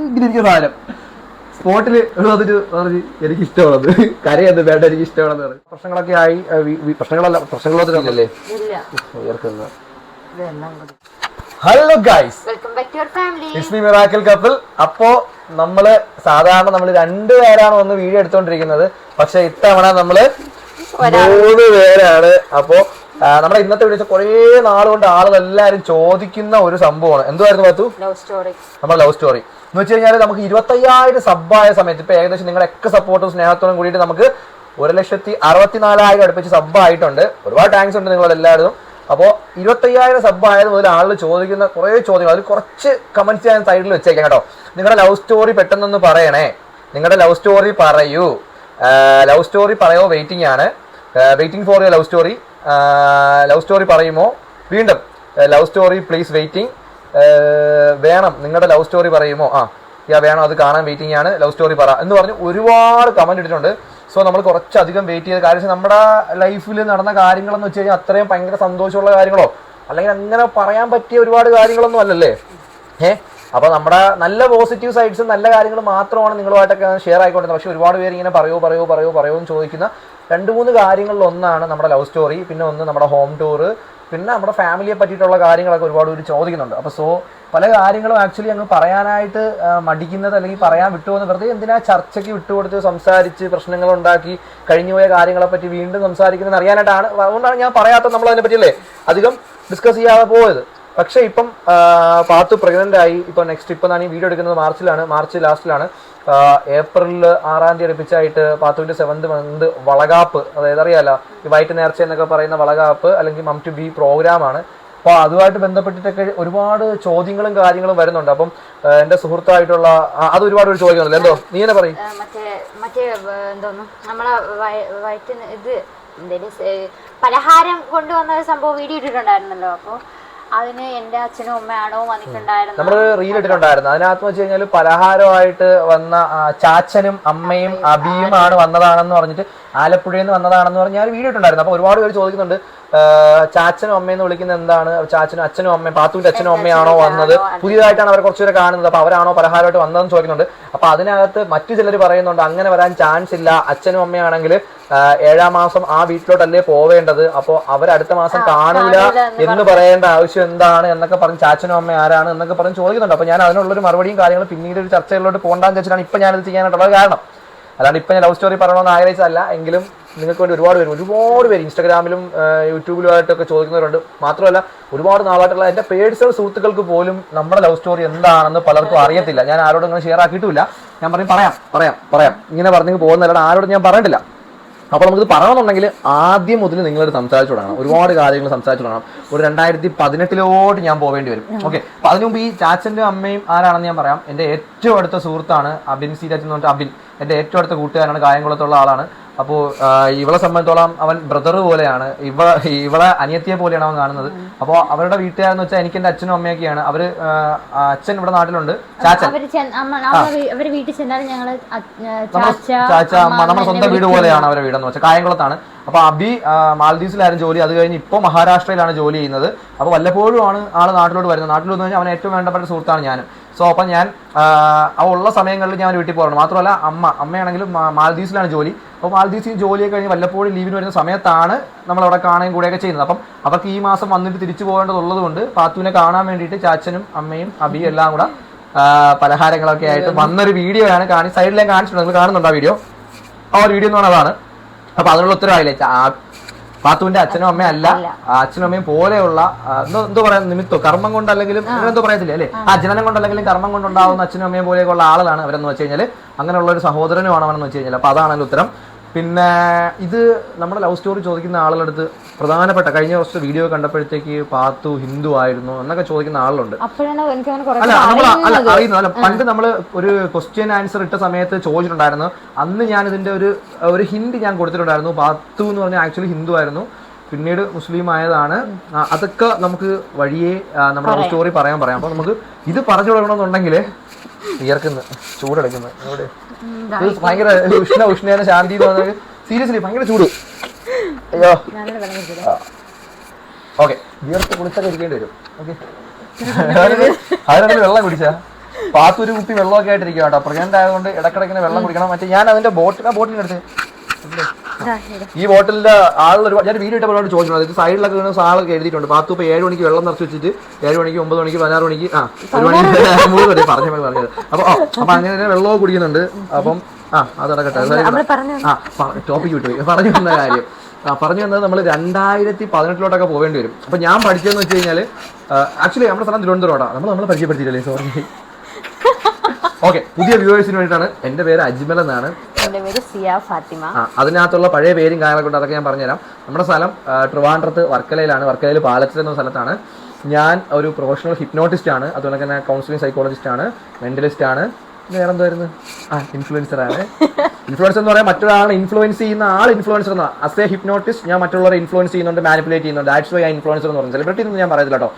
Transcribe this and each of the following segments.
ഇങ്ങനെ ഇരിക്കുന്ന സാധനം സ്പോട്ടില് വന്നിട്ട് പറഞ്ഞു എനിക്ക് ഇഷ്ടമുള്ളത് കരയൊന്നും വേണ്ട എനിക്ക് ഇഷ്ടമാണെന്ന് പറഞ്ഞു. പ്രശ്നങ്ങളൊക്കെ ആയി പ്രശ്നങ്ങളൊന്നുമില്ലല്ലേ? Hello guys, it's me miracle couple. അപ്പോ നമ്മള് സാധാരണ നമ്മള് 2 പേരാണ് വന്ന് വീഡിയോ എടുത്തോണ്ടിരിക്കുന്നത്. പക്ഷെ ഇത്തവണ നമ്മള് 3 പേരാണ്. അപ്പോ നമ്മളെ ഇന്നത്തെ വീഡിയോ കുറെ നാളുകൊണ്ട് ആളുകളെല്ലാരും ചോദിക്കുന്ന ഒരു സംഭവമാണ്. എന്തുവായിരുന്നു പാത്തു? നമ്മുടെ ലവ് സ്റ്റോറി എന്ന് വെച്ച് കഴിഞ്ഞാൽ നമുക്ക് 25,000 സബ്ബായ സമയത്ത് ഇപ്പൊ ഏകദേശം നിങ്ങളൊക്കെ സപ്പോർട്ടും സ്നേഹത്തോടും കൂടിയിട്ട് നമുക്ക് 1,64,000 അടുപ്പിച്ച് സബ്ബായിട്ടുണ്ട്. ഒരുപാട് താങ്ക്സ് ഉണ്ട് നിങ്ങളെല്ലാവരും. അപ്പോൾ 25,000 സബ്ബായത് മുതൽ ആളുകൾ ചോദിക്കുന്ന കുറേ ചോദ്യങ്ങൾ, അതിൽ കുറച്ച് കമന്റ്സ് ഞാൻ സൈഡിൽ വെച്ചേക്കാം കേട്ടോ. നിങ്ങളുടെ ലവ് സ്റ്റോറി പെട്ടെന്നൊന്ന് പറയണേ, നിങ്ങളുടെ ലവ് സ്റ്റോറി പറയൂ. ലവ് സ്റ്റോറി പറയോ വെയിറ്റിംഗ് ആണ്, waiting for your love story. Love story പറയുമോ? വീണ്ടും ലവ് സ്റ്റോറി പ്ലീസ് വെയിറ്റിംഗ്. വേണം നിങ്ങളുടെ ലവ് സ്റ്റോറി പറയുമോ? വേണം, അത് കാണാൻ വെയിറ്റിംഗ് ആണ്. ലവ് സ്റ്റോറി പറ എന്ന് പറഞ്ഞ് ഒരുപാട് കമന്റ് ഇട്ടിട്ടുണ്ട്. സോ നമ്മൾ കുറച്ചധികം വെയിറ്റ് ചെയ്ത കാര്യം, നമ്മുടെ ലൈഫിൽ നടന്ന കാര്യങ്ങളെന്ന് വെച്ച് കഴിഞ്ഞാൽ അത്രയും ഭയങ്കര സന്തോഷമുള്ള കാര്യങ്ങളോ അല്ലെങ്കിൽ അങ്ങനെ പറയാൻ പറ്റിയ ഒരുപാട് കാര്യങ്ങളൊന്നും അല്ലല്ലേ. അപ്പൊ നമ്മുടെ നല്ല പോസിറ്റീവ് സൈഡ്സും നല്ല കാര്യങ്ങൾ മാത്രമാണ് നിങ്ങളുമായിട്ടൊക്കെ ഷെയർ ആയിക്കൊണ്ടിരുന്നത്. പക്ഷെ ഒരുപാട് പേര് ഇങ്ങനെ പറയോ എന്ന് ചോദിക്കുന്ന 2-3 കാര്യങ്ങളിൽ ഒന്നാണ് നമ്മുടെ ലവ് സ്റ്റോറി, പിന്നെ ഒന്ന് നമ്മുടെ ഹോം ടൂർ, പിന്നെ നമ്മുടെ ഫാമിലിയെ പറ്റിയിട്ടുള്ള കാര്യങ്ങളൊക്കെ ഒരുപാട് പേര് ചോദിക്കുന്നുണ്ട്. അപ്പോൾ സോ പല കാര്യങ്ങളും ആക്ച്വലി അങ്ങ് പറയാനായിട്ട് മടിക്കുന്നത് അല്ലെങ്കിൽ പറയാൻ വിട്ടുപോകുന്ന വെറുതെ എന്തിനാ ചർച്ചയ്ക്ക് വിട്ടുകൊടുത്ത് സംസാരിച്ച് പ്രശ്നങ്ങൾ ഉണ്ടാക്കി കഴിഞ്ഞുപോയ കാര്യങ്ങളെ പറ്റി വീണ്ടും സംസാരിക്കുന്നത് അറിയാനായിട്ടാണ്. അതുകൊണ്ടാണ് ഞാൻ പറയാത്തത്. നമ്മൾ അതിനെ പറ്റിയല്ലേ അധികം ഡിസ്കസ് ചെയ്യാതെ പോയത്. പക്ഷേ ഇപ്പം പാത്തു പ്രഗ്നന്റ് ആയി. ഇപ്പൊ നെക്സ്റ്റ് ഇപ്പൊ ഞാൻ ഈ വീഡിയോ എടുക്കുന്നത് മാർച്ച് ലാസ്റ്റിലാണ്. ഏപ്രിൽ 6-ാം തീയതി അടുപ്പിച്ചായിട്ട് പാത്തുവിന്റെ 7th മന്ത് വളകാപ്പ്, അതായത് അറിയാലോ ഈ വൈറ്റ് നേർച്ച എന്നൊക്കെ പറയുന്ന വളകാപ്പ് അല്ലെങ്കിൽ മം ടു ബി പ്രോഗ്രാമാണ്. അപ്പോൾ അതുമായിട്ട് ബന്ധപ്പെട്ടിട്ടൊക്കെ ഒരുപാട് ചോദ്യങ്ങളും കാര്യങ്ങളും വരുന്നുണ്ട്. അപ്പം എന്റെ സുഹൃത്തായിട്ടുള്ള അത് ഒരുപാട് പേര് ചോദിക്കുന്നുണ്ടല്ലോ. എന്തോ നീ തന്നെ പറയും. പലഹാരം കൊണ്ടുവന്ന സംഭവം വീഡിയോ ഇട്ടിട്ടുണ്ടായിരുന്നല്ലോ. അപ്പോൾ അതിന് എന്റെ അച്ഛനും അമ്മയാണോ വന്നിട്ടുണ്ടായിരുന്നു. നമ്മള് റീൽ ഇട്ടിട്ടുണ്ടായിരുന്നു. അതിനകത്ത് വെച്ച് കഴിഞ്ഞാൽ പലഹാരമായിട്ട് വന്ന ചാച്ചനും അമ്മയും അബിയും ആണ് വന്നതാണെന്ന് പറഞ്ഞിട്ട്, ആലപ്പുഴയിൽ നിന്ന് വന്നതാണെന്ന് പറഞ്ഞ് ഞാൻ വീഡിയോ ഇട്ടുണ്ടായിരുന്നു. അപ്പൊ ഒരുപാട് പേര് ചോദിക്കുന്നുണ്ട് ചാച്ചനും അമ്മയെന്ന് വിളിക്കുന്നത് എന്താണ്? ചാച്ചനും അച്ഛനും അമ്മയും, പാത്തുവിന്റെ അച്ഛനും അമ്മയാണോ വന്നത്? പുതിയതായിട്ടാണ് അവർ കുറച്ചുപേരെ കാണുന്നത്, അപ്പൊ അവരാണോ പലഹാരമായിട്ട് വന്നതെന്ന് ചോദിക്കുന്നുണ്ട്. അപ്പൊ അതിനകത്ത് മറ്റു ചിലർ പറയുന്നുണ്ട് അങ്ങനെ വരാൻ ചാൻസ് ഇല്ല. അച്ഛനും അമ്മയാണെങ്കിൽ 7-ാം മാസം ആ വീട്ടിലോട്ടല്ലേ പോവേണ്ടത്, അപ്പോൾ അവരടുത്ത മാസം കാണൂല എന്ന് പറയേണ്ട ആവശ്യം എന്താണ് എന്നൊക്കെ പറഞ്ഞ് ചാച്ചനും അമ്മ ആരാണ് എന്നൊക്കെ പറഞ്ഞ് ചോദിക്കുന്നുണ്ട്. അപ്പൊ ഞാൻ അതിനുള്ളൊരു മറുപടിയും കാര്യങ്ങളും പിന്നീട് ഒരു ചർച്ചകളിലോട്ട് പോകണ്ടാന്ന് വെച്ചിട്ടാണ് ഇപ്പൊ ഞാനിത് ചെയ്യാനായിട്ടുള്ള കാരണം. അല്ലാണ്ട് ഇപ്പൊ ഞാൻ ലവ് സ്റ്റോറി പറയണമെന്ന് ആഗ്രഹിച്ചതല്ല. എങ്കിലും നിങ്ങൾക്ക് വേണ്ടി ഒരുപാട് പേര് ഇൻസ്റ്റാഗ്രാമിലും യൂട്യൂബിലുമായിട്ടൊക്കെ ചോദിക്കുന്നവരുണ്ട്. മാത്രമല്ല ഒരുപാട് നാളായിട്ടുള്ള എൻ്റെ പേഴ്സണൽ സുഹൃത്തുക്കൾക്ക് പോലും നമ്മുടെ ലവ് സ്റ്റോറി എന്താണെന്ന് പലർക്കും അറിയത്തില്ല. ഞാൻ ആരോടും ഇങ്ങനെ ഷെയർ ആക്കിയിട്ടില്ല. ഞാൻ പറയാം ഇങ്ങനെ പറഞ്ഞു പോകുന്നതല്ലാണ്ട് ആരോടും ഞാൻ പറഞ്ഞിട്ടില്ല. അപ്പോൾ നമുക്കിത് പറയണമെന്നുണ്ടെങ്കിൽ ആദ്യം മുതൽ നിങ്ങളോട് സംസാരിച്ചു തുടങ്ങണം, ഒരുപാട് കാര്യങ്ങൾ സംസാരിച്ചു തുടങ്ങണം. ഒരു 2018 ഞാൻ പോവേണ്ടി വരും. ഓക്കെ, അപ്പോൾ അതിനു മുമ്പ് ഈ ചാച്ചൻ്റെ അമ്മയും ആരാണെന്ന് ഞാൻ പറയാം. എൻ്റെ ഏറ്റവും അടുത്ത സുഹൃത്താണ് അബിൻ സീരാജ് എന്ന് പറഞ്ഞിട്ട്. അബിൻ എൻ്റെ ഏറ്റവും അടുത്ത കൂട്ടുകാരാണ്, കായംകുളത്തുള്ള ആളാണ്. അപ്പോൾ ഇവളെ സംബന്ധിച്ചോളം അവൻ ബ്രദർ പോലെയാണ്, ഇവളെ അനിയത്തിയെ പോലെയാണ് അവൻ കാണുന്നത്. അപ്പോൾ അവരുടെ വീട്ടുകാരെന്ന് വെച്ചാൽ എനിക്ക് എൻ്റെ അച്ഛനും അമ്മയൊക്കെയാണ്. അവര് അച്ഛൻ ഇവിടെ നാട്ടിലുണ്ട്, ചാച്ച അമ്മ, നമ്മുടെ സ്വന്തം വീട് പോലെയാണ് അവരുടെ വീടെന്ന് വെച്ചാൽ കായംകുളത്താണ്. അപ്പൊ അബി മാൽദീവ്സിലായിരുന്നു ജോലി, അത് കഴിഞ്ഞ് ഇപ്പോൾ മഹാരാഷ്ട്രയിലാണ് ജോലി ചെയ്യുന്നത്. അപ്പോൾ വല്ലപ്പോഴും ആണ് ആള് നാട്ടിലോട്ട് വരുന്നത്. നാട്ടിൽ വന്നു കഴിഞ്ഞാൽ അവൻ ഏറ്റവും വേണ്ടപ്പെട്ട സുഹൃത്താണ് ഞാനും. സോ അപ്പം ഞാൻ ഉള്ള സമയങ്ങളിൽ ഞാൻ വീട്ടിൽ പോകാറുണ്ട്. മാത്രമല്ല അമ്മയാണെങ്കിലും മാൽദീവ്സിലാണ് ജോലി. അപ്പോൾ മാൽദീവ്സിൽ ജോലിയൊക്കെ കഴിഞ്ഞ് വല്ലപ്പോഴും ലീവിന് വരുന്ന സമയത്താണ് നമ്മളവിടെ കാണുകയും കൂടെയൊക്കെ ചെയ്യുന്നത്. അപ്പം അവർക്ക് ഈ മാസം വന്നിട്ട് തിരിച്ചു പോകേണ്ടതുള്ളത് കൊണ്ട് പാത്തുവിനെ കാണാൻ വേണ്ടിയിട്ട് ചാച്ചനും അമ്മയും അബിയും എല്ലാം കൂടെ പലഹാരങ്ങളൊക്കെ ആയിട്ട് വന്നൊരു വീഡിയോ ആണ്. സൈഡിൽ ഞാൻ കാണിച്ചിട്ടുണ്ട്, നിങ്ങൾ കാണുന്നുണ്ട് ആ വീഡിയോ എന്ന് പറഞ്ഞാൽ അതാണ്. അപ്പൊ അതിനുള്ള ഉത്തരവായില്ലേ, പാത്തുവിന്റെ അച്ഛനും അമ്മയും അല്ല, അച്ഛനും അമ്മയും പോലെയുള്ള എന്തോ പറയാൻ നിമിത്തം കർമ്മം കൊണ്ടല്ലെങ്കിലും എന്തോ പറയത്തില്ലേ അല്ലെ, ആ ജനനം കൊണ്ടല്ലെങ്കിലും കർമ്മം കൊണ്ടുണ്ടാവുന്ന അച്ഛനും അമ്മയും പോലെയുള്ള ആളാണ് അവരെന്ന് വെച്ച് കഴിഞ്ഞാൽ. അങ്ങനെയുള്ള ഒരു സഹോദരനുമാണ് അവനെന്ന് വെച്ച് കഴിഞ്ഞാൽ. അപ്പൊ അതാണ് ഉത്തരം. പിന്നെ ഇത് നമ്മുടെ ലവ് സ്റ്റോറി ചോദിക്കുന്ന ആളുകളടുത്ത് പ്രധാനപ്പെട്ട കഴിഞ്ഞ ദിവസത്തെ വീഡിയോ കണ്ടപ്പോഴത്തേക്ക് പാത്തു ഹിന്ദു ആയിരുന്നു എന്നൊക്കെ ചോദിക്കുന്ന ആളുണ്ട്. അറിയുന്നു. പണ്ട് നമ്മൾ ഒരു ക്വസ്റ്റ്യൻ ആൻസർ ഇട്ട സമയത്ത് ചോദിച്ചിട്ടുണ്ടായിരുന്നു. അന്ന് ഞാൻ ഇതിന്റെ ഒരു ഹിന്റ് ഞാൻ കൊടുത്തിട്ടുണ്ടായിരുന്നു. പാത്തു എന്ന് പറഞ്ഞാൽ ആക്ച്വലി ഹിന്ദു ആയിരുന്നു, പിന്നീട് മുസ്ലിം ആയതാണ്. അതൊക്കെ നമുക്ക് വഴിയെ നമ്മുടെ ലവ് സ്റ്റോറി പറയാം. അപ്പൊ നമുക്ക് ഇത് പറഞ്ഞു തുടങ്ങണമെന്നുണ്ടെങ്കിൽ വിയർക്കുന്നു, ചൂടെടുക്കുന്നു. ഇവിടെ ഭയങ്കര ഉഷ്ണേന ശാന്തി എന്ന് പറഞ്ഞാൽ സീരിയസ്ലി ഭയങ്കര ചൂട്. അയ്യോ, ഓക്കെ, വിയർത്ത് കുളിച്ചൊക്കെ ഇരിക്കേണ്ടി വരും. ഓക്കെ, അതിനാണെങ്കിൽ വെള്ളം കുടിച്ചാ പാത്തു ഒരു കുപ്പി വെള്ളമൊക്കെ ആയിട്ടിരിക്കും കേട്ടോ. പ്രഗ്നന്റ് ആയതുകൊണ്ട് ഇടക്കിടക്കിങ്ങനെ വെള്ളം കുടിക്കണം. മറ്റേ ഞാൻ അതിന്റെ ബോട്ടിലെടുത്ത് ഈ ബോട്ടിലിന്റെ ആളുകൾ ഞാൻ വീഡിയോ ഇട്ടപ്പോൾ ചോദിച്ചു. അതായത് സൈഡിലൊക്കെ ആളൊക്കെ എഴുതിയിട്ടുണ്ട്. പാത്തു ഇപ്പൊ 7 മണിക്ക് വെള്ളം നിറച്ച് വെച്ചിട്ട് 7 മണിക്ക് 9 മണിക്ക് 16 മണിക്ക് 1 മണിക്ക് 3 വരെ പറഞ്ഞത്. അപ്പൊ അങ്ങനെ വെള്ളവും കുടിക്കുന്നുണ്ട്. അപ്പം അത് നടക്കട്ടെ. ടോപ്പിക്ക് വിട്ടു പറഞ്ഞു വന്ന കാര്യം പറഞ്ഞു വന്നത് നമ്മൾ 2018 പോവേണ്ടി വരും. അപ്പൊ ഞാൻ പഠിച്ചതെന്ന് വെച്ച് കഴിഞ്ഞാൽ ആക്ച്വലി നമ്മുടെ സ്ഥലം തിരുവനന്തപുരമാണ്. നമ്മൾ പരിചയപ്പെടുത്തിയില്ലേ, സോറി. ഓക്കെ, പുതിയ വ്യൂവേഴ്സിന് വേണ്ടിയിട്ടാണ്. എൻ്റെ പേര് അജ്മൽ എന്നാണ്. എൻ്റെ പേര് സിയ ഫാത്തിമ. അതിനകത്തുള്ള പഴയ പേരും കാര്യങ്ങളൊക്കെ ഉണ്ട്, അതൊക്കെ ഞാൻ പറഞ്ഞുതരാം. നമ്മുടെ സ്ഥലം ട്രിവാൻഡ്രത്ത് വർക്കലയിലാണ്. വർക്കലയിൽ പാലത്തിൽ എന്ന സ്ഥലത്താണ്. ഞാൻ ഒരു പ്രൊഫഷണൽ ഹിപ്നോട്ടിസ്റ്റ് ആണ്. അതുപോലെ തന്നെ കൗൺസിലിംഗ് സൈക്കോളജിസ്റ്റ് ആണ്, മെന്റലിസ്റ്റ് ആണ്. വേറെ എന്തായിരുന്നു? ഇൻഫ്ലുവൻസർ ആണ്. ഇൻഫ്ലുവൻസർ എന്ന് പറയാൻ മറ്റൊരാളെ ഇൻഫ്ലുവൻസ് ചെയ്യുന്ന ആൾ ഇൻഫ്ലുവൻസർ എന്നാണ്. ആസ് എ ഹിപ്നോട്ടിസ്റ്റ് ഞാൻ മറ്റുള്ളവരെ ഇൻഫ്ലുവൻസ് ചെയ്യുന്നുണ്ട്, മാനിപ്പുലേറ്റ് ചെയ്യുന്നുണ്ട്. ദാറ്റ്സ് വൈ ഇൻഫ്ലുവൻസർ എന്ന് പറയുന്നത്. സെലിബ്രിറ്റി എന്ന് ഞാൻ പറയുന്നില്ല കേട്ടോ.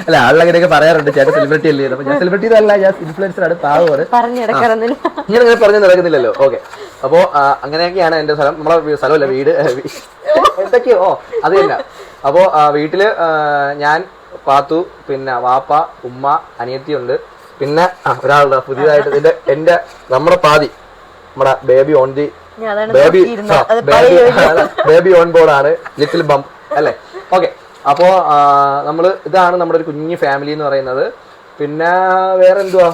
അല്ല, ആളുകളൊക്കെ പറയാറുണ്ട് ചേട്ടൻ സെലിബ്രിറ്റി അല്ലേ. അപ്പൊ ഞാൻ സെലിബ്രിറ്റി അല്ല, ഞാൻ ഇൻഫ്ലുവൻസർ ആണ്, പാവമാണ്. ഇങ്ങനെ പറഞ്ഞു നടക്കുന്നില്ലല്ലോ. ഓക്കെ, അപ്പോ അങ്ങനെയൊക്കെയാണ് എന്റെ സ്ഥലം. നമ്മളെ സ്ഥലമല്ല, വീട് എന്തൊക്കെയോ അത് തന്നെ. അപ്പോ വീട്ടില് ഞാൻ, പാത്തു, പിന്നെ വാപ്പ, ഉമ്മ, അനിയത്തിയുണ്ട്. പിന്നെ ഒരാളുടെ പുതിയതായിട്ട് നമ്മുടെ പാതി നമ്മുടെ baby on the baby on board ആണ്, ലിറ്റിൽ ബം അല്ലേ. ഓക്കെ, അപ്പോ ഇതാണ് നമ്മുടെ ഒരു കുഞ്ഞു ഫാമിലി എന്ന് പറയുന്നത്. പിന്നെ വേറെ എന്തുവാ,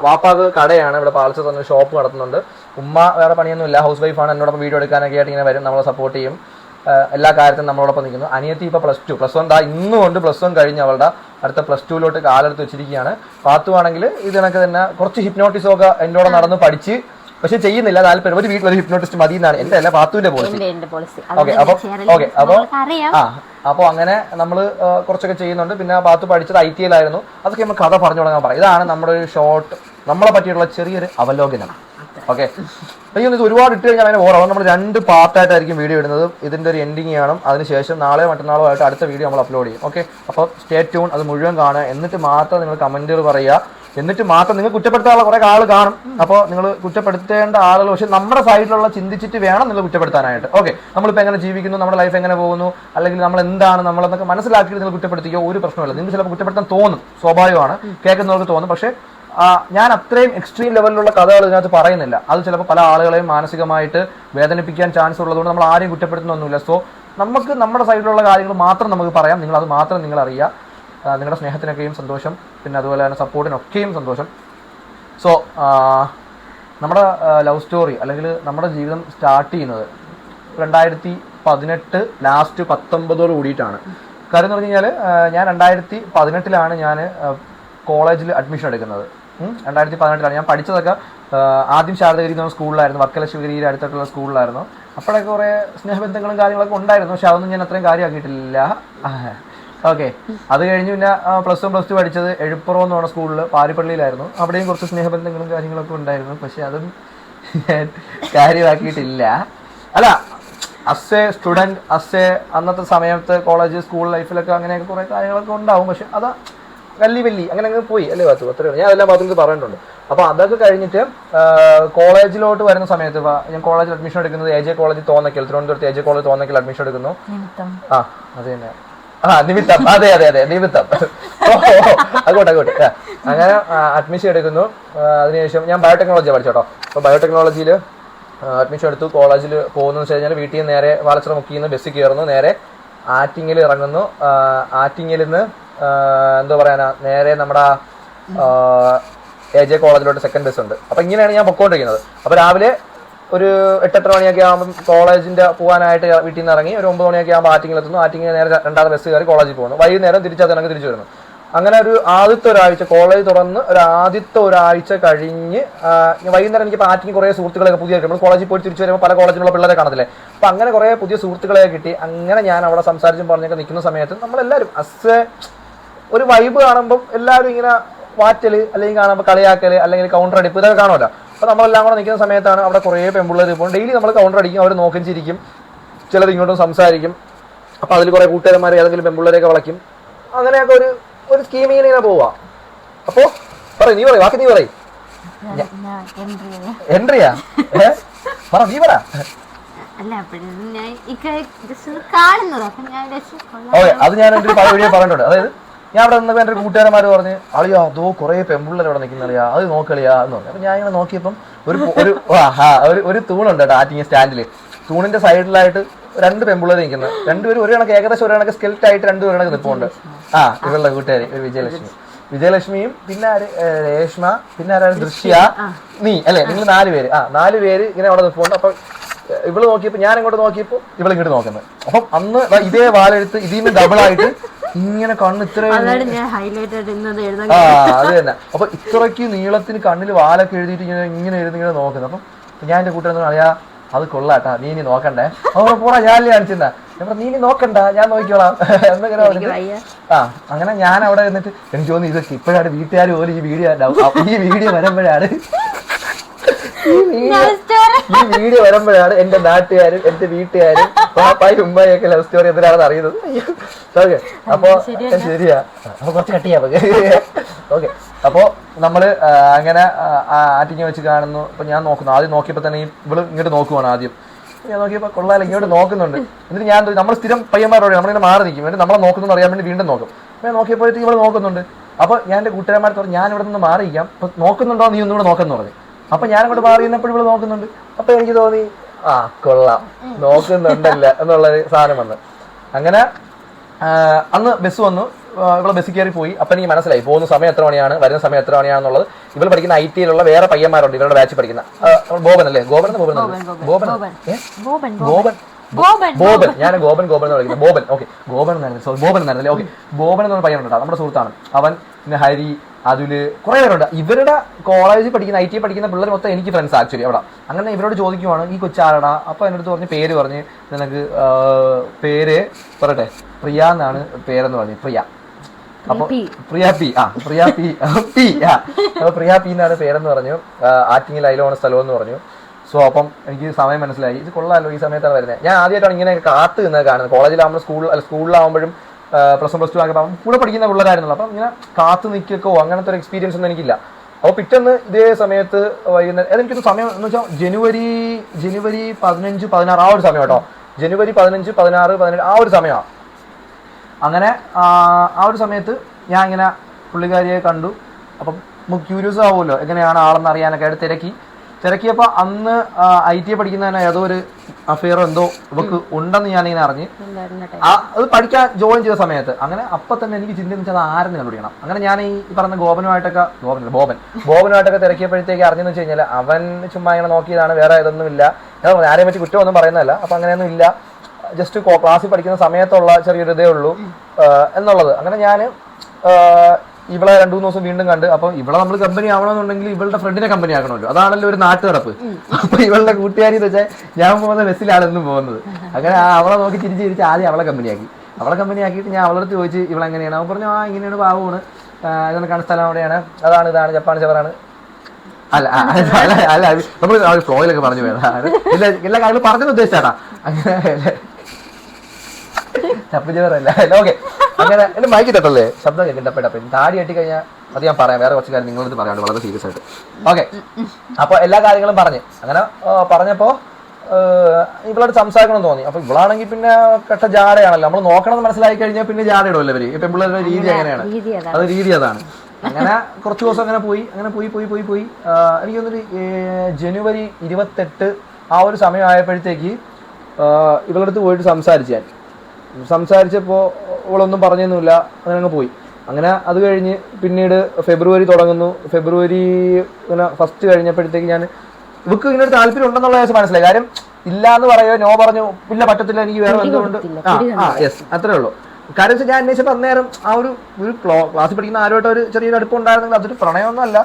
വാപ്പാക്ക് കടയാണ് ഇവിടെ, പാലസ് തന്നെ ഷോപ്പ് നടത്തുന്നുണ്ട്. ഉമ്മ വേറെ പണിയൊന്നുമില്ല, ഹൗസ് വൈഫാണ്. എന്നോടൊപ്പം വീഡിയോ എടുക്കാനൊക്കെ ആയിട്ട് ഇങ്ങനെ വരും, നമ്മളെ സപ്പോർട്ട് ചെയ്യും, എല്ലാ കാര്യത്തിനും നമ്മളോടൊപ്പം നിൽക്കുന്നു. അനിയത്തി ഇപ്പോൾ +1 ഇന്നും കൊണ്ട് +1 കഴിഞ്ഞ് അവളുടെ അടുത്ത +2 കാലെടുത്ത് വെച്ചിരിക്കുകയാണ്. പാത്തു ആണെങ്കിൽ ഇതിനൊക്കെ തന്നെ കുറച്ച് ഹിപ്നോട്ടിസമൊക്കെ എന്നോട് നടന്ന് പഠിച്ച്, പക്ഷെ ചെയ്യുന്നില്ല, താല്പര്യം. ഒരു വീട്ടിലൊരു ഹിപ്നോട്ടിസ്റ്റ് മതി എന്നാണ് എന്റെ അല്ല, പാത്തുവിന്റെ പോളിസി. അപ്പൊ അങ്ങനെ നമ്മള് കുറച്ചൊക്കെ ചെയ്യുന്നുണ്ട്. പിന്നെ പാത്തു പഠിച്ചത് ITയിലായിരുന്നു. അതൊക്കെ നമ്മൾ കഥ പറഞ്ഞു തുടങ്ങാൻ പറയാം. ഇതാണ് നമ്മുടെ ഒരു ഷോർട്ട്, നമ്മളെ പറ്റിയുള്ള ചെറിയൊരു അവലോകനം. ഓക്കെ, ഇത് ഒരുപാട് ഇട്ട് കഴിഞ്ഞാൽ അതിന് ഓർമ്മ. നമ്മൾ 2 പാർട്ടായിട്ടായിരിക്കും വീഡിയോ ഇടുന്നത്. ഇതിന്റെ ഒരു എൻഡിങ് ചെയ്യണം. അതിനുശേഷം നാളെയോ മറ്റന്നാളോ ആയിട്ട് അടുത്ത വീഡിയോ നമ്മൾ അപ്ലോഡ് ചെയ്യും. ഓക്കെ, അപ്പോൾ സ്റ്റേ ട്യൂൺ, അത് മുഴുവൻ കാണുക. എന്നിട്ട് മാത്രം നിങ്ങൾ കമന്റുകൾ പറയുക. എന്നിട്ട് മാത്രം നിങ്ങൾ കുറ്റപ്പെടുത്താനുള്ള കുറെ ആൾ കാണും. അപ്പോൾ നിങ്ങൾ കുറ്റപ്പെടുത്തേണ്ട ആളുകൾ പക്ഷെ നമ്മുടെ സൈഡിലുള്ള ചിന്തിച്ചിട്ട് വേണം നിങ്ങൾ കുറ്റപ്പെടുത്താനായിട്ട്. ഓക്കെ, നമ്മളിപ്പോൾ എങ്ങനെ ജീവിക്കുന്നു, നമ്മുടെ ലൈഫ് എങ്ങനെ പോകുന്നു, അല്ലെങ്കിൽ നമ്മൾ എന്താണ് നമ്മളെന്നൊക്കെ മനസ്സിലാക്കിയിട്ട് നിങ്ങൾ കുറ്റപ്പെടുത്തിക്കോ, ഒരു പ്രശ്നമില്ല. നിങ്ങൾക്ക് ചിലപ്പോൾ കുറ്റപ്പെടുത്താൻ തോന്നും, സ്വാഭാവികമാണ്, കേൾക്കുന്നവർക്ക് തോന്നും. പക്ഷേ ഞാൻ അത്രയും എക്സ്ട്രീം ലെവലിലുള്ള കഥകൾ ഇതിനകത്ത് പറയുന്നില്ല. അത് ചിലപ്പോൾ പല ആളുകളെയും മാനസികമായിട്ട് വേദനിപ്പിക്കാൻ ചാൻസ് ഉള്ളതുകൊണ്ട് നമ്മൾ ആരെയും കുറ്റപ്പെടുത്തുന്നൊന്നുമില്ല. സോ നമുക്ക് നമ്മുടെ സൈഡിലുള്ള കാര്യങ്ങൾ മാത്രം നമുക്ക് പറയാം. നിങ്ങൾ അത് മാത്രം നിങ്ങൾ അറിയുക. നിങ്ങളുടെ സ്നേഹത്തിനൊക്കെയും സന്തോഷം, പിന്നെ അതുപോലെ തന്നെ സപ്പോർട്ടിനൊക്കെയും സന്തോഷം. സോ നമ്മുടെ ലവ് സ്റ്റോറി അല്ലെങ്കിൽ നമ്മുടെ ജീവിതം സ്റ്റാർട്ട് ചെയ്യുന്നത് 2018 ലാസ്റ്റ് 19 കൂടിയിട്ടാണ്. കാര്യം എന്ന് പറഞ്ഞു കഴിഞ്ഞാൽ ഞാൻ 2018 ഞാൻ കോളേജിൽ അഡ്മിഷൻ എടുക്കുന്നത്. 2018 ഞാൻ പഠിച്ചതൊക്കെ ആദ്യം ശാരദഗിരി എന്ന സ്കൂളിലായിരുന്നു, വർക്കല ശിവഗിരിയുടെ അടുത്തുള്ള സ്കൂളിലായിരുന്നു. അപ്പോഴൊക്കെ കുറേ സ്നേഹബന്ധങ്ങളും കാര്യങ്ങളൊക്കെ ഉണ്ടായിരുന്നു. പക്ഷെ അതൊന്നും ഞാൻ അത്രയും കാര്യമാക്കിയിട്ടില്ല. ഓക്കെ, അത് കഴിഞ്ഞ് പിന്നെ +1 +2 പഠിച്ചത് എഴുപ്പുറം എന്ന് പറഞ്ഞ സ്കൂളിൽ പാരിപ്പള്ളിയിലായിരുന്നു. അവിടെയും കുറച്ച് സ്നേഹബന്ധങ്ങളും കാര്യങ്ങളൊക്കെ ഉണ്ടായിരുന്നു. പക്ഷെ അതും ഞാൻ കാര്യമാക്കിയിട്ടില്ല. അല്ല, അസ് എ സ്റ്റുഡൻറ്, അന്നത്തെ സമയത്ത് കോളേജ് സ്കൂൾ ലൈഫിലൊക്കെ അങ്ങനെയൊക്കെ കുറേ കാര്യങ്ങളൊക്കെ ഉണ്ടാവും. പക്ഷെ അത് വലിയ അങ്ങനെ പോയി അല്ലേ പാത്തു? അത്രയാണ്. ഞാൻ എല്ലാ ഭാഗത്തും പറയുന്നുണ്ട്. അപ്പോൾ അതൊക്കെ കഴിഞ്ഞിട്ട് കോളേജിലോട്ട് വരുന്ന സമയത്ത് ഞാൻ കോളേജിൽ അഡ്മിഷൻ എടുക്കുന്നത് AJ കോളേജ് തോന്നക്കൽ, തിരുവനന്തപുരത്ത് AJ കോളേജ് തോന്നക്കൽ അഡ്മിഷൻ എടുക്കുന്നു. അത് തന്നെ, നിമിത്തം, അതെ നിമിത്തം, അങ്ങോട്ട് അങ്ങനെ അഡ്മിഷൻ എടുക്കുന്നു. അതിനുശേഷം ഞാൻ ബയോടെക്നോളജിയാണ് പഠിച്ചോട്ടോ. അപ്പോൾ ബയോടെക്നോളജിയിൽ അഡ്മിഷൻ എടുത്തു. കോളേജിൽ പോകുന്നതെന്ന് വെച്ച് കഴിഞ്ഞാൽ വീട്ടിൽ നിന്ന് നേരെ വാലച്ചിറ മുക്കിൽ നിന്ന് ബസ്സിൽ കയറുന്നു, നേരെ ആറ്റിങ്ങിൽ ഇറങ്ങുന്നു. ആറ്റിങ്ങിൽ നിന്ന് എന്താ പറയാനാ, നേരെ നമ്മുടെ AJ കോളേജിലോട്ട് സെക്കൻഡ് ബസ് ഉണ്ട്. അപ്പം ഇങ്ങനെയാണ് ഞാൻ പൊക്കോണ്ടിരിക്കുന്നത്. അപ്പോൾ രാവിലെ ഒരു 8-8 മണിയൊക്കെ ആകുമ്പോൾ കോളേജിന്റെ പോകാനായിട്ട് വീട്ടിൽ നിന്ന് ഇറങ്ങി ഒരു 9 മണിയൊക്കെ ആകുമ്പോൾ ആറ്റിങ്ങിലെത്തുന്നു. ആറ്റിങ്ങിൽ നേരെ 2ാമത്തെ ബസ് കയറി കോളേജിൽ പോകുന്നു. വൈകുന്നേരം തിരിച്ചു വരുന്നു. അങ്ങനെ ഒരു ആദ്യത്തെ ഒരാഴ്ച കോളേജ് തുറന്ന് ആദ്യത്തെ ഒരാഴ്ച കഴിഞ്ഞ് വൈകുന്നേരം എനിക്ക് ആറ്റിങ് കുറേ സുഹൃത്തുക്കളൊക്കെ പുതിയ നമ്മൾ കോളേജിൽ പോയി തിരിച്ചു വരുമ്പോൾ പല കോളേജിലുള്ള പിള്ളേരെ കാണത്തില്ലേ. അപ്പം അങ്ങനെ കുറേ പുതിയ സുഹൃത്തുക്കളെ കിട്ടി. അങ്ങനെ ഞാൻ അവിടെ സംസാരിച്ചും പറഞ്ഞൊക്കെ നിൽക്കുന്ന സമയത്ത് നമ്മളെല്ലാവരും ഒരു വൈബ് കാണുമ്പം എല്ലാവരും ഇങ്ങനെ വാറ്റൽ, അല്ലെങ്കിൽ കാണുമ്പോൾ കളിയാക്കൽ, അല്ലെങ്കിൽ കൗണ്ടർ അടിപ്പ്, ഇതൊക്കെ കാണുമല്ലോ. അപ്പോൾ നമ്മളെല്ലാം കൂടെ നിൽക്കുന്ന സമയത്താണ് അവിടെ കുറേ പെൺപിള്ളേർ ഇപ്പോൾ ഡെയിലി നമ്മൾ കൗണ്ടർ അടിക്കും, അവർ നോക്കി ചിരിക്കും, ചിലർ ഇങ്ങോട്ടും സംസാരിക്കും. അപ്പോൾ അതിൽ കുറേ കൂട്ടുകാരന്മാർ ഏതെങ്കിലും പെൺപിള്ളേരെയൊക്കെ വളയ്ക്കും. അങ്ങനെയൊക്കെ ഒരു സ്കീമിങ്ങിന് ഇങ്ങനെ പോവാ. അപ്പോൾ നീ പറയും, ബാക്കി നീ പറയും. എൻട്രിയാ പറ, നീ പറ. ഓക്കെ, അത് ഞാൻ എൻ്റെ പല വീഡിയോ പറഞ്ഞിട്ടുണ്ട്. അതായത് ഞാൻ അവിടെ നിന്നപ്പോൾ എൻ്റെ കൂട്ടുകാരന്മാർ പറഞ്ഞ് അളിയാ അതോ കുറേ പെമ്പിള്ളേർ അവിടെ നിൽക്കുന്ന അളിയാ അത് നോക്കളിയാ എന്ന് പറഞ്ഞു. അപ്പം ഞാൻ ഇങ്ങനെ നോക്കിയപ്പം ഒരു തൂണുണ്ട് കേട്ടോ ആറ്റിങ്ങ സ്റ്റാൻഡിൽ. തൂണിന്റെ സൈഡിലായിട്ട് 2 പെമ്പിള്ളേർ നിൽക്കുന്നത്. രണ്ടുപേരും ഒരു കണക്ക് ഏകദേശം ഒരു കണക്ക് സ്കെൽറ്റ് ആയിട്ട് 2 കണക്ക് നിൽപ്പുണ്ട്. ഇവളുടെ കൂട്ടുകാരി വിജയലക്ഷ്മിയും പിന്നെ രേഷ്മ പിന്നെ ആരാണ് ദൃശ്യ നീ അല്ലെ, നിങ്ങൾ 4 പേര് 4 പേര് ഇങ്ങനെ അവിടെ നിൽപ്പുണ്ട്. അപ്പം ഇവള് നോക്കിയപ്പോ ഞാൻ ഇങ്ങോട്ട് നോക്കിയപ്പോ ഇവള് ഇങ്ങോട്ട് നോക്കുന്നത്. അപ്പം അന്ന് ഇതേ വാലെടുത്ത് ഇതിന് ഡബിൾ ആയിട്ട് ഇങ്ങനെ കണ്ണ് ഇത്രയും അത് തന്നെ. അപ്പൊ ഇത്രയ്ക്ക് നീളത്തിന് കണ്ണിൽ വാലൊക്കെ എഴുതിയിട്ട് ഇങ്ങനെ ഇങ്ങനെ നോക്കുന്നത്. അപ്പം ഞാൻ എന്റെ കൂട്ടുകാരൻ അറിയാ അത് കൊള്ളാട്ടാ, നീ ഇനി നോക്കണ്ടേ. അവരെ പോടാ ഞാനല്ലേ കാണിച്ചിരുന്ന. ഞാൻ പറഞ്ഞു നീ ഇനി നോക്കണ്ട, ഞാൻ നോക്കിക്കോളാം എന്നിങ്ങനെ പറഞ്ഞിട്ട് അങ്ങനെ ഞാൻ അവിടെ എന്നിട്ട് എനിക്ക് തോന്നുന്നു ഇതൊക്കെ ഇപ്പോഴാണ് വീട്ടുകാർ പോലും ഈ വീഡിയോ വരുമ്പോഴാണ് എന്റെ നാട്ടുകാരും എന്റെ വീട്ടുകാരും പാപ്പായും ഉമ്മായൊക്കെ ലവ് സ്റ്റോറി എന്തിനാണെന്ന് അറിയുന്നത്. ഓക്കെ, അപ്പൊ ശരിയാ, അപ്പൊ കുറച്ച് കട്ട് ചെയ്യാം. ഓക്കെ, അപ്പോ നമ്മള് അങ്ങനെ ആറ്റിങ്ങ വെച്ച് കാണുന്നു. അപ്പൊ ഞാൻ നോക്കുന്നു, ആദ്യം നോക്കിയപ്പോ തന്നെ ഇവള് ഇങ്ങോട്ട് നോക്കുവാണ്. ആദ്യം ഞാൻ നോക്കിയപ്പോ കൊള്ളാല ഇങ്ങോട്ട് നോക്കുന്നുണ്ട്. എന്നിട്ട് ഞാൻ നമ്മൾ സ്ഥിരം പയ്യന്മാരോട് നമ്മളിങ്ങനെ മാറി നിൽക്കും, എന്നിട്ട് നമ്മളെ നോക്കുന്നു അറിയാൻ വേണ്ടി വീണ്ടും നോക്കും. ഞാൻ നോക്കിയപ്പോഴത്തേക്ക് ഇവള് നോക്കുന്നുണ്ട്. അപ്പൊ ഞാൻ എന്റെ കൂട്ടുകാരന്മാരെ പറഞ്ഞു ഞാൻ ഇവിടെ നിന്ന് മാറിയിരിക്കാം, അപ്പൊ നോക്കുന്നുണ്ടോ നീ ഒന്നുകൂടെ നോക്കുന്നു പറഞ്ഞു. അപ്പൊ ഞാൻ അങ്ങോട്ട് മാറി നിന്നപ്പോൾ ഇവള് നോക്കുന്നുണ്ട്. അപ്പൊ എനിക്ക് തോന്നി കൊള്ളാം നോക്കുന്നുണ്ടല്ല എന്നുള്ളൊരു സാധനം വന്ന്. അങ്ങനെ അന്ന് ബസ് വന്നു, ഇവിടെ ബസ്സിൽ കയറി പോയി. അപ്പൊ എനിക്ക് മനസ്സിലായി പോകുന്ന സമയം എത്ര മണിയാണ്, വരുന്ന സമയം എത്ര മണിയാണെന്നുള്ളത്. ഇവൾ പഠിക്കുന്ന IT-യിലുള്ള വേറെ പയ്യന്മാരുണ്ട് ഇവരുടെ ബാച്ച് പഠിക്കുന്ന. ബോബൻ അല്ലേ, ഗോപൻ ഞാൻ ഗോപൻ എന്ന് വിളിക്കുന്നത്. ബോബൻ, ഓക്കെ, ഗോപൻ എന്നായിരുന്നു, സോറി ബോബൻ എന്നായിരുന്നല്ലേ. ഓക്കെ, ബോബൻ എന്നൊരു പയ്യനുണ്ട്, നമ്മുടെ സുഹൃത്താണ് അവൻ. പിന്നെ ഹരി, അതില് കുറെ പേരുണ്ട്. ഇവരുടെ കോളേജിൽ പഠിക്കുന്ന IT പഠിക്കുന്ന പിള്ളേർ മൊത്തം എനിക്ക് ഫ്രണ്ട്സ് ആക്ച്വലി അവിടെ. അങ്ങനെ ഇവരോട് ചോദിക്കുവാണ് ഈ കൊച്ചാരടാ. അപ്പൊ എൻ്റെ അടുത്ത് പറഞ്ഞ് പേര് പറഞ്ഞ് നിനക്ക് പേര് പറയട്ടെ, പ്രിയ എന്നാണ് പേരെന്ന് പറഞ്ഞു. പ്രിയ, അപ്പൊ പ്രിയ പി അപ്പൊ പ്രിയ പി എന്നാണ് പേരെന്ന് പറഞ്ഞു. ആറ്റിങ്ങിൽ അയിലാണ് സ്ഥലം എന്ന് പറഞ്ഞു. സോ അപ്പം എനിക്ക് സമയം മനസ്സിലായി, ഇത് കൊള്ളാമല്ലോ ഈ സമയത്താണ് വരുന്നത്. ഞാൻ ആദ്യമായിട്ടാണ് ഇങ്ങനെ കാത്ത് നിന്നത് കാണുന്നത്. കോളേജിലാകുമ്പോൾ സ്കൂളിലാവുമ്പോഴും +1 +2 ഒക്കെ കൂടെ പഠിക്കുന്ന പിള്ളേരായിരുന്നല്ലോ. അപ്പം ഇങ്ങനെ കാത്തു നിൽക്കുകയോ അങ്ങനത്തെ ഒരു എക്സ്പീരിയൻസ് ഒന്നും എനിക്കില്ല. അപ്പോൾ പിറ്റേന്ന് ഇതേ സമയത്ത് വൈകുന്നേരം അതെനിക്കൊരു സമയം എന്ന് വെച്ചാൽ ജനുവരി 15, 16 ആ ഒരു സമയം കേട്ടോ. ജനുവരി 15, 16, 17 ആ ഒരു സമയമാണ്. അങ്ങനെ ആ ഒരു സമയത്ത് ഞാൻ ഇങ്ങനെ പുള്ളിക്കാരിയെ കണ്ടു. അപ്പം നമുക്ക് ക്യൂരിയസ് ആവുമല്ലോ എങ്ങനെയാണ് ആളെന്ന് അറിയാനൊക്കെ ആയിട്ട് തിരക്കിയപ്പോൾ അന്ന് IT പഠിക്കുന്നതിന് ഏതോ ഒരു അഫെയറോ എന്തോ ഇവക്ക് ഉണ്ടെന്ന് ഞാനിങ്ങനെ അറിഞ്ഞ് അത് പഠിക്കാൻ ജോയിൻ ചെയ്ത സമയത്ത്. അങ്ങനെ അപ്പം തന്നെ എനിക്ക് ചിന്തിച്ചത് ആരെന്ന് കണ്ടുപിടിക്കണം. അങ്ങനെ ഞാൻ ഈ പറഞ്ഞ ബോബനുമായിട്ടൊക്കെ തിരക്കിയപ്പോഴത്തേക്ക് അറിഞ്ഞെന്ന് വെച്ച് കഴിഞ്ഞാൽ അവൻ ചുമ്മാ ഇങ്ങനെ നോക്കിയതാണ്, വേറെ ഇതൊന്നും ഇല്ല. ഞാൻ ആരെയും പറ്റി കുറ്റമൊന്നും പറയുന്നതല്ല. അപ്പം അങ്ങനെയൊന്നും ഇല്ല, ജസ്റ്റ് ക്ലാസ്സിൽ പഠിക്കുന്ന സമയത്തുള്ള ചെറിയൊരു ഇതേ ഉള്ളൂ എന്നുള്ളത്. അങ്ങനെ ഞാൻ ഇവളെ 2-3 ദിവസം വീണ്ടും കണ്ട്. അപ്പം ഇവളെ നമ്മൾ കമ്പനി ആവണമെന്നുണ്ടെങ്കിൽ ഇവളുടെ ഫ്രണ്ടിനെ കമ്പനി ആക്കണമല്ലോ, അതാണല്ലോ ഒരു നാട്ടു നടപ്പ്. അപ്പൊ ഇവളുടെ കൂട്ടുകാരി എന്ന് വെച്ചാൽ ഞാൻ പോകുന്ന ബസ്സിലാണ് എന്നും പോകുന്നത്. അങ്ങനെ അവളെ നോക്കി ചിരിച്ച് ആദ്യം അവളെ കമ്പനിയാക്കിയിട്ട് ഞാൻ അവളടുത്ത് ചോദിച്ച് ഇവളെങ്ങനെയാണ്. അവൻ പറഞ്ഞു ഇങ്ങനെയാണ്, പാവമാണ്, ഇതൊക്കെ കാണുന്ന സ്ഥലം അവിടെയാണ്, ഇതാണ് ജപ്പാൻ ചവറാണ്. അല്ല നമ്മൾ ഫ്ലോയിലൊക്കെ പറഞ്ഞു പോയതാ, എല്ലാ കാര്യങ്ങളും പറഞ്ഞെന്ന് ഉദ്ദേശിച്ചാട്ടാ. അങ്ങനെ ചപ്പുചവറല്ല. ഓക്കെ, അങ്ങനെ എന്റെ മൈക്ക് തട്ടല്ലേ, ശബ്ദം കേൾക്കും. താടി കെട്ടി കഴിഞ്ഞാൽ അത് ഞാൻ പറയാം, വേറെ കുറച്ച് കാര്യം നിങ്ങളടുത്ത് പറയാണ്ട് വളരെ സീരിയസ് ആയിട്ട്. ഓക്കെ, അപ്പൊ എല്ലാ കാര്യങ്ങളും പറഞ്ഞ് അങ്ങനെ പറഞ്ഞപ്പോ ഇവളോട് സംസാരിക്കണം തോന്നി. അപ്പൊ ഇവളാണെങ്കിൽ പിന്നെ കെട്ട ജാടയാണല്ലോ, നമ്മൾ നോക്കണമെന്ന് മനസ്സിലായി കഴിഞ്ഞാൽ പിന്നെ ജാടയിടുമല്ലോ ഇവര്. ഇപ്പൊ പിള്ളേരുടെ രീതി അങ്ങനെയാണ്, അത് രീതി അതാണ്. അങ്ങനെ കുറച്ച് ദിവസം അങ്ങനെ പോയി എനിക്ക് തോന്നുന്നു ജനുവരി 28 ആ ഒരു സമയം ആയപ്പോഴത്തേക്ക് ഇവളടുത്ത് പോയിട്ട് സംസാരിച്ചപ്പോൾ ഇവളൊന്നും പറഞ്ഞൊന്നുമില്ല, അങ്ങനെ അങ്ങ് പോയി. അങ്ങനെ അത് കഴിഞ്ഞ് പിന്നീട് ഫെബ്രുവരി തുടങ്ങുന്നു. ഫെബ്രുവരി ഇങ്ങനെ ഫസ്റ്റ് കഴിഞ്ഞപ്പോഴത്തേക്ക് ഞാൻ ഇവക്ക് ഇങ്ങനെ ഒരു താല്പര്യം ഉണ്ടെന്നുള്ള കേസ് മനസ്സിലായി. കാര്യം ഇല്ല എന്ന് പറയുമോ നോ പറഞ്ഞു ഇല്ല പറ്റത്തില്ല എനിക്ക് വേറെ എന്തുകൊണ്ട് യെസ് അത്രേ ഉള്ളൂ. കാര്യം വെച്ചാൽ ഞാൻ അന്വേഷിച്ചപ്പോൾ അന്നേരം ആ ഒരു ക്ലാസ്സിൽ പഠിക്കുന്ന ആരുമായിട്ട് ഒരു ചെറിയൊരു അടുപ്പം ഉണ്ടായിരുന്നെങ്കിൽ അതൊരു പ്രണയമൊന്നും അല്ല.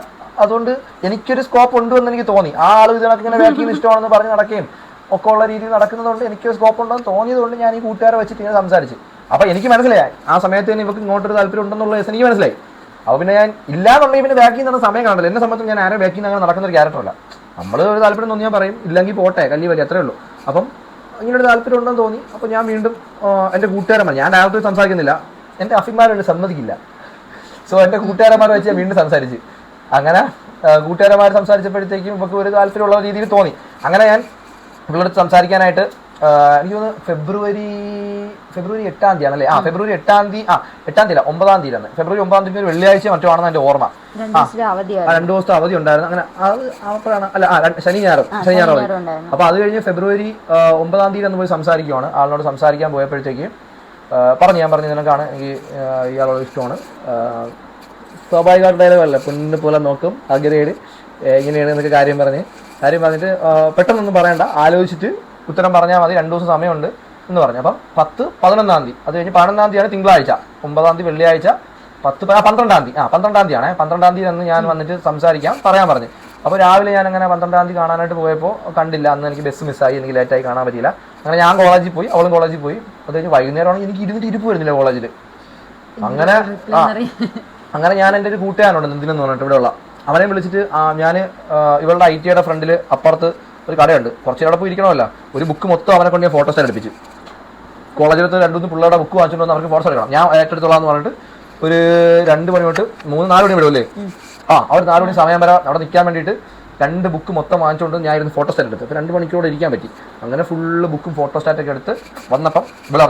അതുകൊണ്ട് എനിക്കൊരു സ്കോപ്പ് ഉണ്ട് എന്ന് എനിക്ക് തോന്നി. ആ ആൾ ഇതിനൊക്കെ ഇങ്ങനെ വ്യാഖ്യാനം ഇഷ്ടമാണെന്ന് പറഞ്ഞ് നടക്കുകയും ഒക്കെ ഉള്ള രീതിയിൽ നടക്കുന്നതുകൊണ്ട് എനിക്കൊരു സ്കോപ്പ് ഉണ്ടെന്ന് തോന്നിയതുകൊണ്ട് ഞാൻ ഈ കൂട്ടുകാരെ വെച്ചിട്ട് ഇങ്ങനെ സംസാരിച്ചു. അപ്പോൾ എനിക്ക് മനസ്സിലായി ആ സമയത്ത് തന്നെ ഇവർക്ക് ഇങ്ങോട്ടൊരു താല്പര്യം ഉണ്ടെന്നുള്ള കേസ് എനിക്ക് മനസ്സിലായി. അപ്പോൾ പിന്നെ ഞാൻ ഇല്ലാന്നുണ്ടെങ്കിൽ പിന്നെ വ്യാഖ്യാനം നടന്ന സമയം കാണത്തില്ല. എന്നെ സംബന്ധിച്ച് ഞാൻ ആരും വ്യാഖ്യാനം അങ്ങനെ നടക്കുന്ന ഒരു ക്യാരക്ടറല്ല. നമ്മൾ ഒരു താല്പര്യം തോന്നി ഞാൻ പറയും, ഇല്ലെങ്കിൽ പോട്ടെ കല്ലി വലിയ അത്രേ ഉള്ളൂ. അപ്പം ഇങ്ങനൊരു താല്പര്യം ഉണ്ടെന്ന് തോന്നി. അപ്പോൾ ഞാൻ വീണ്ടും എൻ്റെ കൂട്ടുകാരന്മാർ, ഞാൻ ഡയറക്റ്റ് സംസാരിക്കുന്നില്ല, എൻ്റെ അഫിമാരോട് സമ്മതിക്കില്ല. സോ എൻ്റെ കൂട്ടുകാരന്മാരെ വെച്ച് ഞാൻ വീണ്ടും സംസാരിച്ച്. അങ്ങനെ കൂട്ടുകാരന്മാർ സംസാരിച്ചപ്പോഴത്തേക്കും ഇവർക്ക് ഒരു താല്പര്യമുള്ള രീതിയിൽ തോന്നി. അങ്ങനെ ഞാൻ ഇവളടുത്ത് സംസാരിക്കാനായിട്ട് എനിക്ക് തോന്നുന്നു ഫെബ്രുവരി 8-ാം തീയതി ആണല്ലേ. ഫെബ്രുവരി 8-ാം തീയതി 8-ാം തീയതി 9-ാം തീയതി ഫെബ്രുവരി 9-ാം തീയതി ഒരു വെള്ളിയാഴ്ച മറ്റോ ആണെന്ന് എൻ്റെ ഓർമ്മ. 2 ദിവസത്തെ അവധി ഉണ്ടായിരുന്നു. അങ്ങനെ അത് അപ്പോഴാണ് ശനി ഞായർ അവധി. അപ്പൊ അത് കഴിഞ്ഞ് ഫെബ്രുവരി 9-ാം തീയതി ഒന്ന് പോയി സംസാരിക്കുവാണ്. ആളിനോട് സംസാരിക്കാൻ പോയപ്പോഴത്തേക്ക് ഞാൻ പറഞ്ഞു നിനക്കാണ് എനിക്ക് ഇയാളോട് ഇഷ്ടമാണ്, സ്വാഭാവികമായിട്ട് ഡയലോഗല്ല, പൊന്നിനെ പോലെ നോക്കും, അഗ്രേഡ് ഇങ്ങനെയാണ് എന്നൊക്കെ കാര്യം പറഞ്ഞിട്ട് പെട്ടെന്നൊന്നും പറയണ്ട, ആലോചിച്ചിട്ട് ഉത്തരം പറഞ്ഞാൽ മതി, 2 ദിവസം സമയമുണ്ട് എന്ന് പറഞ്ഞു. അപ്പം 10-11-ാം തീയതി, അത് കഴിഞ്ഞ് 11-ാം തീയതിയാണ് തിങ്കളാഴ്ച, 9-ാം തീയതി വെള്ളിയാഴ്ച, 12-ാം തീയതി 12-ാം തീയതിയാണ്. 12-ാം തീയതി അന്ന് ഞാൻ വന്നിട്ട് പറയാൻ പറഞ്ഞു. അപ്പോൾ രാവിലെ ഞാൻ അങ്ങനെ 12-ാം തീയതി കാണാനായിട്ട് പോയപ്പോൾ കണ്ടില്ല. അന്ന് എനിക്ക് ബസ് മിസ്സായി, എനിക്ക് ലേറ്റായി കാണാൻ പറ്റിയില്ല. അങ്ങനെ ഞാൻ കോളേജിൽ പോയി, അവളും കോളേജിൽ പോയി. അത് കഴിഞ്ഞ് വൈകുന്നേരമാണെങ്കിൽ എനിക്ക് ഇരിപ്പ് വരുന്നില്ല കോളേജിൽ. അങ്ങനെ ഞാൻ എൻ്റെ ഒരു കൂട്ടുകാരനുണ്ട് നിതിനെന്ന് പറഞ്ഞിട്ട് ഇവിടെയുള്ള, അവനെ വിളിച്ചിട്ട് ഞാൻ ഇവളുടെ ITയുടെ ഫ്രണ്ടിൽ അപ്പുറത്ത് ഒരു കടയുണ്ട്, കുറച്ച് അവിടെ പോയി ഇരിക്കണമല്ലോ, ഒരു ബുക്ക് മൊത്തം അവനെ കൊണ്ട് ഞാൻ ഫോട്ടോസ് എടുപ്പിച്ചു. കോളേജിലത്തെ 2-3 പിള്ളേരുടെ ബുക്ക് വാങ്ങിച്ചുകൊണ്ട് വന്ന് അവർക്ക് ഫോട്ടോസ് എടുക്കണം, ഞാൻ ഏറ്റെടുത്തോളാന്ന് പറഞ്ഞിട്ട് ഒരു 2 മണി തൊട്ട് 3-4 മണി വിടുമല്ലേ, അവർ 4 മണി സമയം വരെ അവിടെ നിൽക്കാൻ വേണ്ടിയിട്ട് 2 ബുക്ക് മൊത്തം വാങ്ങിച്ചുകൊണ്ട് ഞാൻ ഇരുന്ന് ഫോട്ടോസ്റ്റാറ്റ് എടുത്ത്. അപ്പോൾ 2 മണിക്കൂടെ ഇരിക്കാൻ പറ്റി. അങ്ങനെ ഫുള്ള് ബുക്കും ഫോട്ടോസ്റ്റാറ്റൊക്കെ എടുത്ത് വന്നപ്പം ഇവിടെ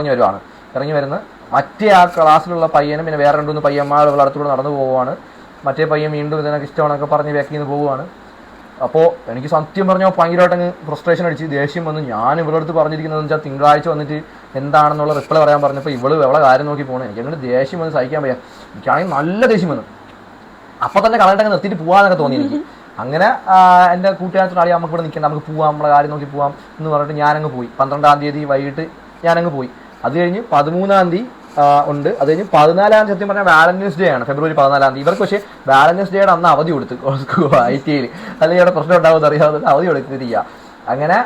ഇറങ്ങി വരുന്ന മറ്റേ ആ ക്ലാസ്സിലുള്ള പയ്യനും പിന്നെ വേറെ 2-3 പയ്യന്മാർ ഇവിടെ അടുത്തൂടെ നടന്നു പോവുകയാണ്. മറ്റേ പയ്യൻ വീണ്ടും ഇതിനൊക്കെ ഇഷ്ടമാണെന്നൊക്കെ പറഞ്ഞ് ബാക്കിൽ നിന്ന് പോവുകയാണ്. അപ്പോൾ എനിക്ക് സത്യം പറഞ്ഞാൽ ഭയങ്കരമായിട്ടങ്ങ് ഫ്രസ്ട്രേഷൻ അടിച്ച് ദേഷ്യം വന്നു. ഞാൻ ഇവളുടെ അടുത്ത് പറഞ്ഞിരിക്കുന്നതെന്ന് വെച്ചാൽ തിങ്കളാഴ്ച വന്നിട്ട് എന്താണെന്നുള്ള റിപ്ലൈ പറയാൻ പറഞ്ഞപ്പോൾ ഇവളെ കാര്യം നോക്കി പോകണം. എനിക്ക് അങ്ങനെ ദേഷ്യം വന്ന് സഹിക്കാൻ വയ്യ. എനിക്കാണെങ്കിൽ നല്ല ദേഷ്യം വന്നു. അപ്പോൾ തന്നെ കളഞ്ഞിട്ടങ്ങ് നിർത്തിയിട്ട് പോകാമെന്നൊക്കെ തോന്നി എനിക്ക്. അങ്ങനെ എൻ്റെ കൂട്ടുകാരത്തോട് അറിയാം നമുക്ക് ഇവിടെ നിൽക്കണ്ട, നമുക്ക് പോവാം, നമ്മളെ കാര്യം നോക്കി പോവാം എന്ന് പറഞ്ഞിട്ട് ഞാനങ്ങ് പോയി. 12-ാം തീയതി വൈകിട്ട് ഞാനങ്ങ് പോയി. അത് കഴിഞ്ഞ് 13-ാം തീയതി ഉണ്ട്. അത് കഴിഞ്ഞ് 14-ാം തീയതി സത്യം പറഞ്ഞാൽ വാലന്റൈൻസ് ഡേ ആണ്, ഫെബ്രുവരി 14-ാം തീയതി. ഇവർക്ക് പക്ഷേ വാലന്റൈൻസ് ഡേയുടെ അന്ന് അവധി കൊടുത്ത് ITയിൽ, അല്ലെങ്കിൽ അവിടെ പ്രശ്നം ഉണ്ടാവുമെന്ന് അറിയാവുന്നത് അവധി കൊടുത്തിരിക്കുക. അങ്ങനെ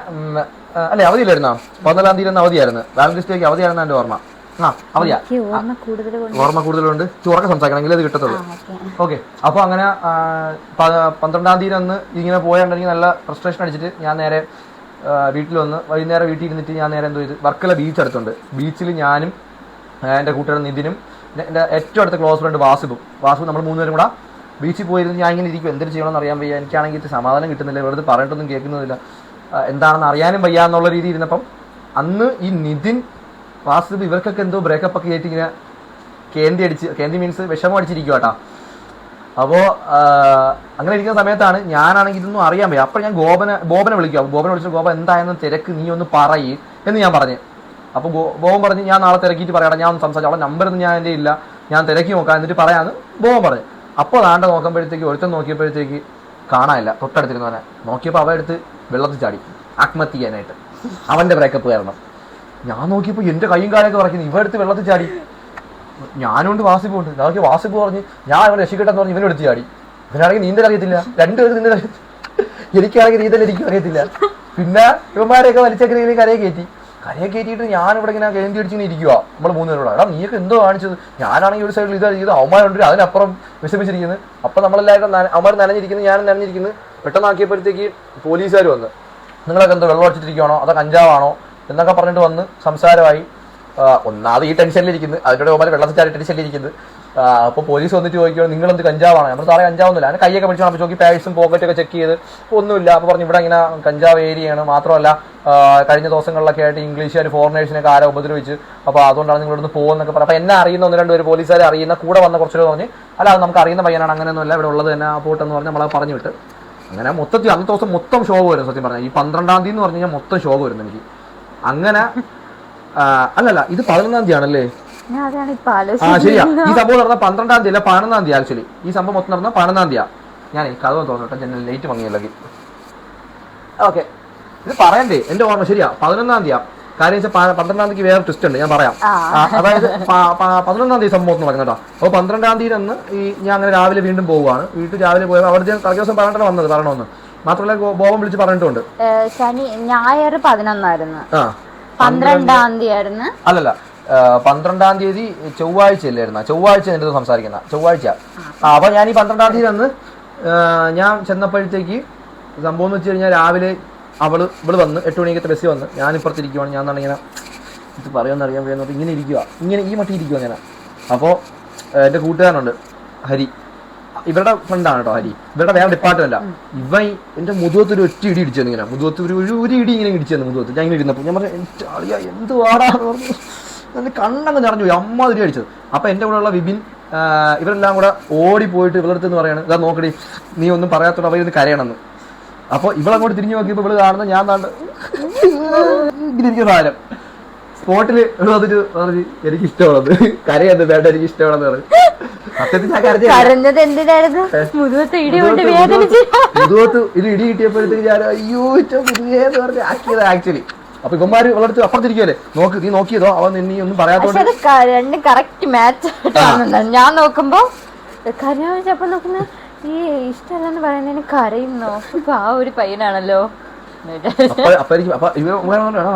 അല്ലേ അവധിയില്ലായിരുന്നോ? 14-ാം തീയതി അന്ന് അവധിയായിരുന്നു, വാലന്റൈൻസ് ഡേക്ക് അവധിയായിരുന്നു എൻ്റെ ഓർമ്മ. അവധിയാ, ഓർമ്മ കൂടുതലുണ്ട്. ഉറക്കെ സംസാരിക്കണമെങ്കിൽ അത് കിട്ടത്തുള്ളൂ. ഓക്കെ. അപ്പോൾ അങ്ങനെ 12-ാം തീയതി അന്ന് ഇങ്ങനെ പോയിട്ടുണ്ടെങ്കിൽ നല്ല ഫ്രസ്ട്രേഷൻ അടിച്ചിട്ട് ഞാൻ നേരെ വീട്ടിൽ വന്ന് വൈകുന്നേരം വീട്ടിൽ ഇരുന്നിട്ട് ഞാൻ നേരെ എന്തോ ചെയ്ത് വർക്കല ബീച്ച് അടുത്തുണ്ട്, ബീച്ചിൽ ഞാനും എൻ്റെ കൂട്ടുകാരൻ നിതിനും എൻ്റെ ഏറ്റവും അടുത്ത ക്ലോസ് ഫ്രണ്ട് വാസുബും നമ്മൾ 3 പേരും കൂടെ ബീച്ചിൽ പോയിരുന്നു. ഞാൻ ഇങ്ങനെ ഇരിക്കും, എന്തൊരു ചെയ്യണമെന്ന് അറിയാൻ വയ്യ, എനിക്കാണെങ്കിൽ സമാധാനം കിട്ടുന്നില്ല, വെറുതെ പറഞ്ഞിട്ടൊന്നും കേൾക്കുന്നില്ല, എന്താണെന്ന് അറിയാനും വയ്യ എന്നുള്ള രീതി ഇരുന്നപ്പം അന്ന് ഈ നിതിൻ വാസുബ് ഇവർക്കൊക്കെ എന്തോ ബ്രേക്കപ്പ് ഒക്കെ ആയിട്ട് ഇങ്ങനെ കേന്തി മീൻസ് വിഷമം അടിച്ചിരിക്കുക കേട്ടോ. അപ്പോൾ അങ്ങനെ ഇരിക്കുന്ന സമയത്താണ് ഞാനാണെങ്കിൽ ഇതൊന്നും അറിയാൻ വയ്യ. അപ്പോൾ ഞാൻ ബോബനെ വിളിച്ചിട്ട് ഗോപ എന്തായെന്ന് തിരക്ക്, നീ ഒന്ന് പറയ് എന്ന് ഞാൻ പറഞ്ഞു. അപ്പോൾ ബോബൻ പറഞ്ഞ് ഞാൻ നാളെ തിരക്കിയിട്ട് പറയാം, ഞാൻ ഒന്ന് സംസാരിച്ചു, അവളെ നമ്പറൊന്നും ഞാൻ എൻ്റെ ഇല്ല, ഞാൻ തിരക്കി നോക്കാം എന്നിട്ട് പറയാമെന്ന് ബോബൻ പറഞ്ഞു. അപ്പോൾ ആണ്ട നോക്കുമ്പോഴത്തേക്ക് ഒരുത്തൻ നോക്കിയപ്പോഴത്തേക്ക് കാണാനില്ല, തൊട്ടടുത്തിരുന്നവനെ നോക്കിയപ്പോൾ അവ എടുത്ത് വെള്ളത്തിൽ ചാടി ആത്മഹത്യ ചെയ്യാനായിട്ട്, അവൻ്റെ ബ്രേക്കപ്പ് കാരണം. ഞാൻ നോക്കിയപ്പോൾ എൻ്റെ കൈയും കാലൊക്കെ പറയ്ക്കുന്നു, ഇവ എടുത്ത് വെള്ളത്തിൽ ചാടി. ഞാനുണ്ട് വാസിപ്പുണ്ട്, നോക്കി വാസിപ്പ് പറഞ്ഞ് ഞാൻ ഇവനെ രക്ഷിക്കട്ടെന്ന് പറഞ്ഞ് ഇവനെടുത്ത് ചാടി. ഇവനാണെങ്കിൽ നീന്തൽ അറിയത്തില്ല, 2 പേർക്ക് നീന്തൽ അറിയത്തില്ല, എനിക്കാണെങ്കിൽ നീന്തൽ അറിയത്തില്ല. പിന്നെ ഇവന്മാരെയൊക്കെ വലിച്ചൊക്കെ കരയെ കയറ്റിയിട്ട് ഞാനിവിടെ ഇങ്ങനെ കേന്ദ്രീ അടിച്ചിങ്ങനെ ഇരിക്കുക, നമ്മൾ 3 പേരോട്. എടാ നീയൊക്കെ എന്തോ കാണിച്ചത്, ഞാനാണെങ്കിൽ ഒരു സൈഡിൽ ഇതാ ചെയ്ത് അവന്മാരുണ്ട് അതിനപ്പുറം വിഷമിച്ചിരിക്കുന്നത്. അപ്പം നമ്മളെല്ലാവരും അവന്മാർ നനഞ്ഞിരിക്കുന്നത്, ഞാനും നനഞ്ഞിരിക്കുന്നത്. പെട്ടെന്നാക്കിയപ്പോഴത്തേക്ക് പോലീസുകാർ വന്ന് നിങ്ങളൊക്കെ എന്തോ വെള്ളം അടിച്ചിട്ടിരിക്കുകയാണോ അതോ കഞ്ചാവാണോ എന്നൊക്കെ പറഞ്ഞിട്ട് വന്ന് സംസാരമായി. ഒന്നാമത് ഈ ടെൻഷനിലിരിക്കുന്നത്, അതിൻ്റെ ഓമാര് വെള്ളത്തിൽ ചാടി ടെൻഷനിലിരിക്കുന്നത്. അപ്പോൾ പോലീസ് വന്നിട്ട് ചോദിക്കുകയാണ് നിങ്ങളെന്ത് കഞ്ചാവാണ്, നമ്മൾ സാറേ കഞ്ചാവൊന്നുമില്ല. അതിന് കൈയൊക്കെ പിടിച്ചു അപ്പോൾ ചോക്കി പാഴ്സും പോക്കറ്റൊക്കെ ചെക്ക് ചെയ്ത് ഒന്നുമില്ല. അപ്പോൾ പറഞ്ഞു ഇവിടെ ഇങ്ങനെ കഞ്ചാവ് ഏരിയയാണ്, മാത്രമല്ല കഴിഞ്ഞ ദിവസങ്ങളിലൊക്കെ ആയിട്ട് ഇംഗ്ലീഷുകാർ ഫോറിനേഴ്സിനൊക്കെ ആരോ ഉപദ്രവിച്ച്, അപ്പോൾ അതുകൊണ്ടാണ് നിങ്ങളിവിടുന്ന് പോകുന്നൊക്കെ പറഞ്ഞു. അപ്പോൾ എന്നെ അറിയുന്ന 1-2 പേര് പോലീസുകാരെ അറിയുന്ന കൂടെ വന്ന കുറച്ചു പറഞ്ഞ് അല്ല അത് നമുക്ക് അറിയുന്ന പയ്യനാണ്, അങ്ങനെയൊന്നുമല്ല ഇവിടെ ഉള്ളത് തന്നെ പോട്ടെന്ന് പറഞ്ഞ് നമ്മളെ പറഞ്ഞു വിട്ട്. അങ്ങനെ മൊത്തത്തിൽ അന്നത്തെ ദിവസം മൊത്തം ഷോ വരും സത്യം പറഞ്ഞാൽ. ഈ 12-ാം തീയതി എന്ന് പറഞ്ഞു കഴിഞ്ഞാൽ മൊത്തം ഷോ വരുന്നു എനിക്ക്. അങ്ങനെ അല്ലല്ല ഇത് 11-ാം തീയതി ആണല്ലേ? ശരിയാ. ഈ സംഭവം നടന്ന 12-ാം തീയതി അല്ല 11-ാം തീയതി. ആക്ച്വലി ഈ സംഭവം മൊത്തം നടന്ന 11-ാം തീയതി. ഞാൻ ഈ കഥ തോന്നട്ടെ, ജനൽ ലൈറ്റ് മങ്ങിയല്ലെങ്കിൽ. ഓക്കെ, ഇത് പറയണ്ടേ എൻ്റെ ഓർമ്മ ശരിയാ, 11-ാം തീയതി. കാര്യം വെച്ചാൽ 12-ാം തീയതിക്ക് വേറെ ട്വിസ്റ്റ് ഉണ്ട്, ഞാൻ പറയാം. അതായത് 11-ാം തീയതി സംഭവം എന്ന് പറഞ്ഞു കേട്ടോ. അപ്പോൾ 12-ാം തീയതി അന്ന് ഈ ഞാൻ അങ്ങനെ രാവിലെ വീണ്ടും പോവുകയാണ്. വീട്ടിൽ രാവിലെ പോയപ്പോൾ അവിടെ തലേ ദിവസം പറഞ്ഞിട്ടാണ് വന്നത്, പറയണമെന്ന്. മാത്രമല്ല ബോബൻ വിളിച്ച് പറഞ്ഞിട്ടുണ്ട്. ശനി ഞായർ 11 12-ാം തീയതി ആയിരുന്നു. അല്ലല്ല 12-ാം തീയതി ചൊവ്വാഴ്ച അല്ലായിരുന്നു, ചൊവ്വാഴ്ച എൻ്റെ അടുത്ത് സംസാരിക്കുന്ന ചൊവ്വാഴ്ച. അപ്പൊ ഞാൻ ഈ 12-ാം തീയതി അന്ന് ഞാൻ ചെന്നപ്പോഴത്തേക്ക് സംഭവം എന്ന് വെച്ച് കഴിഞ്ഞാൽ രാവിലെ ഇവള് വന്ന് 8 മണിക്കത്തെ ബസ് വന്ന് ഞാനിപ്പുറത്തിരിക്കുവാണ്. ഞാൻ ഇങ്ങനെ ഇത് പറയുമെന്ന് അറിയാൻ കഴിയുന്നത് ഇങ്ങനെ ഇരിക്കുക, ഇങ്ങനെ ഈ മട്ടി ഇരിക്കുക ഞാൻ. അപ്പോൾ എൻ്റെ കൂട്ടുകാരനുണ്ട് ഹരി, ഇവരുടെ ഫ്രണ്ടാണ് കേട്ടോ ഹരി, ഇവരുടെ വേറെ ഡിപ്പാർട്ട്മെന്റാ. ഇവൻ എന്റെ മുതുകത്ത് ഒരു ഒറ്റ ഇടി ഇടിച്ചു ഇങ്ങനെ, മുതുകത്ത് ഒരു ഇടി ഇങ്ങനെ ഇടിച്ചു മുതുകത്ത്. ഞാൻ ഇങ്ങനെ ഇരുന്നപ്പോൾ ഞാൻ പറഞ്ഞു അളിയ എന്ത് വാടാന്ന് പറഞ്ഞു, എന്റെ കണ്ണങ്ങ് നിറഞ്ഞു പോയി, അമ്മാതിരി അടിച്ചത്. അപ്പൊ എന്റെ കൂടെ ഉള്ള വിപിൻ ഇവരെല്ലാം കൂടെ ഓടിപ്പോയിട്ട് ഇവളടുത്ത് എന്ന് പറയാണ്, ഇതാ നോക്കടി നീ ഒന്നും പറയാത്തോണ്ട് അവരൊന്ന് കരയണമെന്ന്. അപ്പൊ ഇവളങ്ങോട്ട് തിരിഞ്ഞു നോക്കിയപ്പോൾ ഇവള് കാണുന്ന ഞാൻ താണ്ട് ഇങ്ങനെ ഇരിക്കുന്ന സാധനം സ്പോട്ടില് വന്നിട്ട് പറഞ്ഞു എനിക്ക് ഇഷ്ടമാണത്, കരയൊന്നും വേണ്ട എനിക്ക് ഇഷ്ടമാണെന്ന് പറഞ്ഞു. സത്യത്തിൽ ഞാൻ കരഞ്ഞത് എന്തിനായിരുന്നു? മുതുകത്ത് ഇത് ഇടി കിട്ടിയപ്പോഴത്തേക്ക് ഞാൻ അയ്യോ മുതുകേന്ന് പറഞ്ഞ് ആക്കിയത് ആക്ച്വലി. അപ്പൊ ഇവന്മാര് വളർത്ത് അപ്പുറത്തിരിക്കുവല്ലേ, നോക്ക് നീ നോക്കിയതോ അവൻ നീ ഒന്നും പറയാത്തോണ്ട് രണ്ടും കറക്റ്റ് മാച്ച്. ഞാൻ നോക്കുമ്പോ കരഞ്ഞപ്പോ നോക്കുന്ന ഈ ഇഷ്ടമല്ലെന്ന് പറയുന്നതിന് കരയുന്നോ, അപ്പൊ ആ ഒരു പയ്യനാണല്ലോ. അപ്പൊ ഇവ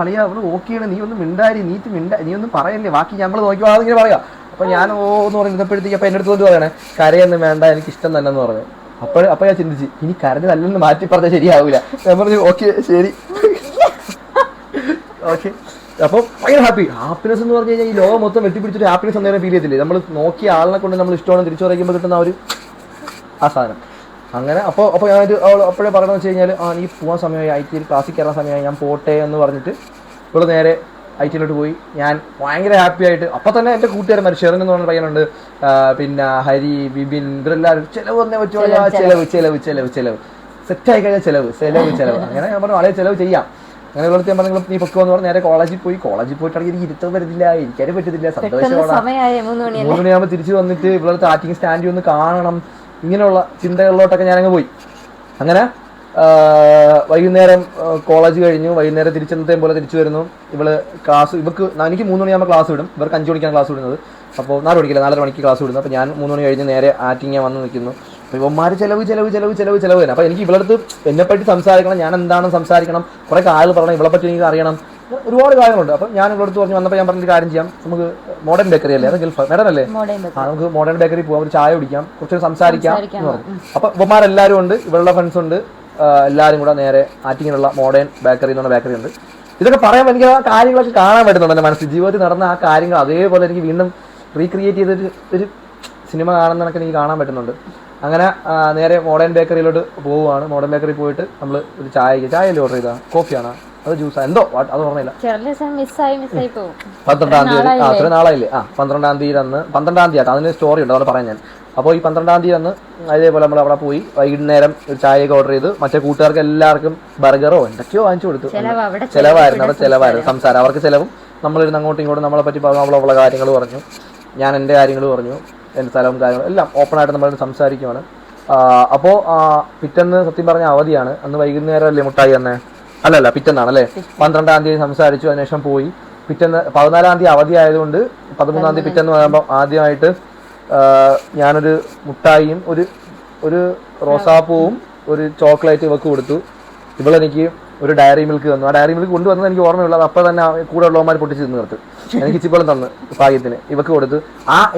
അളിയ അവള് ഓക്കെയാണ്, നീ ഒന്നും മിണ്ടാരി, നീ ഒന്നും പറയല്ലേ, ബാക്കി ഞമ്മള് നോക്കിയോ അതിങ്ങനെ പറയാം. അപ്പൊ ഞാൻ ഓന്ന് പറഞ്ഞപ്പോഴത്തേക്ക് അപ്പൊ എന്റെ അടുത്ത് കൊണ്ട് പറയണേ കരയൊന്നും വേണ്ട എനിക്ക് ഇഷ്ടം തന്നെ എന്ന് പറഞ്ഞു. അപ്പൊ ഞാൻ ചിന്തിച്ച് ഇനി കരഞ്ഞതല്ലെന്ന് മാറ്റി പറഞ്ഞാൽ ശരിയാവൂല. ഞാൻ പറഞ്ഞു ഓക്കെ ശരി ഓക്കെ. അപ്പൊ ഭയങ്കര ഹാപ്പിനെസ് എന്ന് പറഞ്ഞു കഴിഞ്ഞാൽ ഈ ലോകം മൊത്തം വെട്ടിപ്പിടിച്ചൊരു ഹാപ്പിനെസ് അന്നേരം ഫീൽ ചെയ്തില്ലേ, നമ്മൾ നോക്കിയ ആളിനെ കൊണ്ട് നമ്മൾ ഇഷ്ടമാണ് തിരിച്ചു പറയുമ്പോൾ കിട്ടുന്ന ആ സാധനം. അങ്ങനെ അപ്പോൾ ഞാൻ അപ്പോഴേ പറയണമെന്ന് വെച്ച് കഴിഞ്ഞാൽ നീ പോകാൻ സമയമായി, ഐ ടിയിൽ ക്ലാസ്സിൽ കയറാൻ സമയമായി, ഞാൻ പോട്ടെ എന്ന് പറഞ്ഞിട്ട് ഇവിടെ നേരെ ഐ ടിയിലോട്ട് പോയി. ഞാൻ ഭയങ്കര ഹാപ്പി ആയിട്ട് അപ്പം തന്നെ എൻ്റെ കൂട്ടുകാരന്മാർ ഷെറിൻ എന്ന് പറഞ്ഞ പയ്യനുണ്ട്, പിന്നെ ഹരി, ബിബിൻ, ഇവരെല്ലാവരും ചിലവ് വന്നേ പറ്റുമോ, ചിലവ് സെറ്റായി കഴിഞ്ഞാൽ ചിലവ് അങ്ങനെ ഞാൻ പറഞ്ഞു വളരെ ചിലവ് ചെയ്യാം. അങ്ങനെ വിളിച്ച് ഞാൻ പറഞ്ഞു നീ പൊക്കുമെന്ന് പറഞ്ഞ് നേരെ കോളേജിൽ പോയിട്ടാണെങ്കിൽ എനിക്ക് ഇരുത്താൻ പറ്റത്തില്ല, ഇരിക്കാനും പറ്റത്തില്ല, സന്തോഷമാണ്. 3 മണിയാകുമ്പോൾ തിരിച്ചു വന്നിട്ട് ഇവിടുത്തെ ആറ്റിങ് സ്റ്റാൻഡിൽ ഒന്ന് കാണണം, ഇങ്ങനെയുള്ള ചിന്തകളിലോട്ടൊക്കെ ഞാനങ്ങ് പോയി. അങ്ങനെ വൈകുന്നേരം കോളേജ് കഴിഞ്ഞു, വൈകുന്നേരം തിരിച്ചെന്നത്തേം പോലെ തിരിച്ചു വരുന്നു. എനിക്ക് 3 മണിയാകുമ്പോൾ ക്ലാസ് വിടും, ഇവർക്ക് 5 മണിക്കാണ് ക്ലാസ് വിടുന്നത്. അപ്പോൾ 4 മണിക്കില്ല 4:30 മണിക്ക് ക്ലാസ് വിടുന്നു. അപ്പോൾ ഞാൻ 3 മണി കഴിഞ്ഞ് നേരെ ആറ്റിങ് വന്ന് നിൽക്കുന്നു. അപ്പോൾ ഇവന്മാര് ചിലവ് തന്നെ. അപ്പോൾ എനിക്ക് ഇവളടുത്ത് എന്നെപ്പറ്റി സംസാരിക്കണം, ഞാൻ എന്താണെന്ന് സംസാരിക്കണം, കുറേ കാര്യങ്ങൾ പറയണം, ഇവളെപ്പറ്റി എനിക്ക് അറിയണം, ഒരുപാട് കാര്യങ്ങളുണ്ട്. അപ്പം ഞാൻ ഇവളടുത്ത് പറഞ്ഞു വന്നപ്പോൾ ഞാൻ പറഞ്ഞൊരു കാര്യം ചെയ്യാം, നമുക്ക് മോഡേൺ ബേക്കറി അല്ലേ, അത് ഗൾഫ് മേഡം അല്ലേ, നമുക്ക് മോഡേൺ ബേക്കറി പോകാം, ഒരു ചായ കുടിക്കാം, കുറച്ച് സംസാരിക്കാം എന്ന് പറഞ്ഞു. അപ്പം ഇവന്മാരെല്ലാവരും ഉണ്ട്, ഇവളുടെ ഫ്രണ്ട്സ് ഉണ്ട്, എല്ലാവരും കൂടെ നേരെ ആറ്റിങ്ങിലുള്ള മോഡേൺ ബേക്കറി എന്ന് പറഞ്ഞ ബേക്കറി ഉണ്ട്. ഇതൊക്കെ പറയാൻ എനിക്ക് ആ കാര്യങ്ങളൊക്കെ കാണാൻ പറ്റുന്നുണ്ട് എൻ്റെ മനസ്സിൽ, ജീവിതത്തിൽ നടന്ന ആ കാര്യങ്ങൾ അതേപോലെ എനിക്ക് വീണ്ടും റീക്രിയേറ്റ് ചെയ്തൊരു ഒരു സിനിമ കാണുന്നതൊക്കെ എനിക്ക് കാണാൻ പറ്റുന്നുണ്ട്. അങ്ങനെ നേരെ മോഡേൺ ബേക്കറിയിലോട്ട് പോവുകയാണ്. മോഡേൺ ബേക്കറി പോയിട്ട് നമ്മൾ ഒരു ചായയിൽ ഓർഡർ ചെയ്താൽ കോഫിയാണ് അത് ജ്യൂസാ എന്തോ അത് ഓർമ്മയില്ല. 12-ാം തീയതി അത്ര നാളായില്ലേ, 12-ാം തീയതി അന്ന് 12-ാം തീയതി അതിന് സ്റ്റോറി ഉണ്ട് അവിടെ പറയാൻ ഞാൻ. അപ്പോൾ ഈ 12-ാം തീയതി അന്ന് അതേപോലെ നമ്മൾ അവിടെ പോയി വൈകുന്നേരം ഒരു ചായയൊക്കെ ഓർഡർ ചെയ്ത് മറ്റേ കൂട്ടുകാർക്ക് എല്ലാവർക്കും ബർഗറോ എന്തൊക്കെയോ വാങ്ങിച്ചു കൊടുത്തു. ചിലവായിരുന്നു, അവിടെ ചിലവായിരുന്നു സംസാരം, അവർക്ക് ചിലവും. നമ്മളിരുന്ന് അങ്ങോട്ടും ഇങ്ങോട്ടും നമ്മളെ പറ്റി പറഞ്ഞു, അവളുള്ള കാര്യങ്ങൾ പറഞ്ഞു, ഞാൻ എൻ്റെ കാര്യങ്ങൾ പറഞ്ഞു, എൻ്റെ സ്ഥലവും കാര്യങ്ങളും എല്ലാം ഓപ്പണായിട്ട് നമ്മൾ സംസാരിക്കുവാണ്. അപ്പോൾ പിറ്റേന്ന് സത്യം പറഞ്ഞ അവധിയാണ്, അന്ന് വൈകുന്നേരം അല്ലേ മുട്ടായി തന്നെ, അല്ലല്ല പിറ്റേന്നാണല്ലേ, 12-ാം തീയതി സംസാരിച്ചു, അതിനുശേഷം പോയി. പിറ്റേന്ന് 14-ാം തീയതി അവധി ആയതുകൊണ്ട് 13-ാം തീയതി പിറ്റേന്ന് പറയുമ്പോൾ ആദ്യമായിട്ട് ഞാനൊരു മുട്ടായിയും ഒരു റോസാപ്പൂവും ഒരു ചോക്ലേറ്റ് ഇവക്ക് കൊടുത്തു. ഇവളെനിക്ക് ഒരു ഡയറി മിൽക്ക് തന്നു. ആ ഡയറി മിൽക്ക് കൊണ്ടുവന്നത് എനിക്ക് ഓർമ്മയുള്ളത് അപ്പോൾ തന്നെ കൂടെ ഉള്ളവന്മാർ പൊട്ടിച്ച് തിന്ന് നിർത്ത്. എനിക്ക് ചിപ്പോളം തന്നു ഭാഗ്യത്തിന്, ഇവക്ക് കൊടുത്ത്.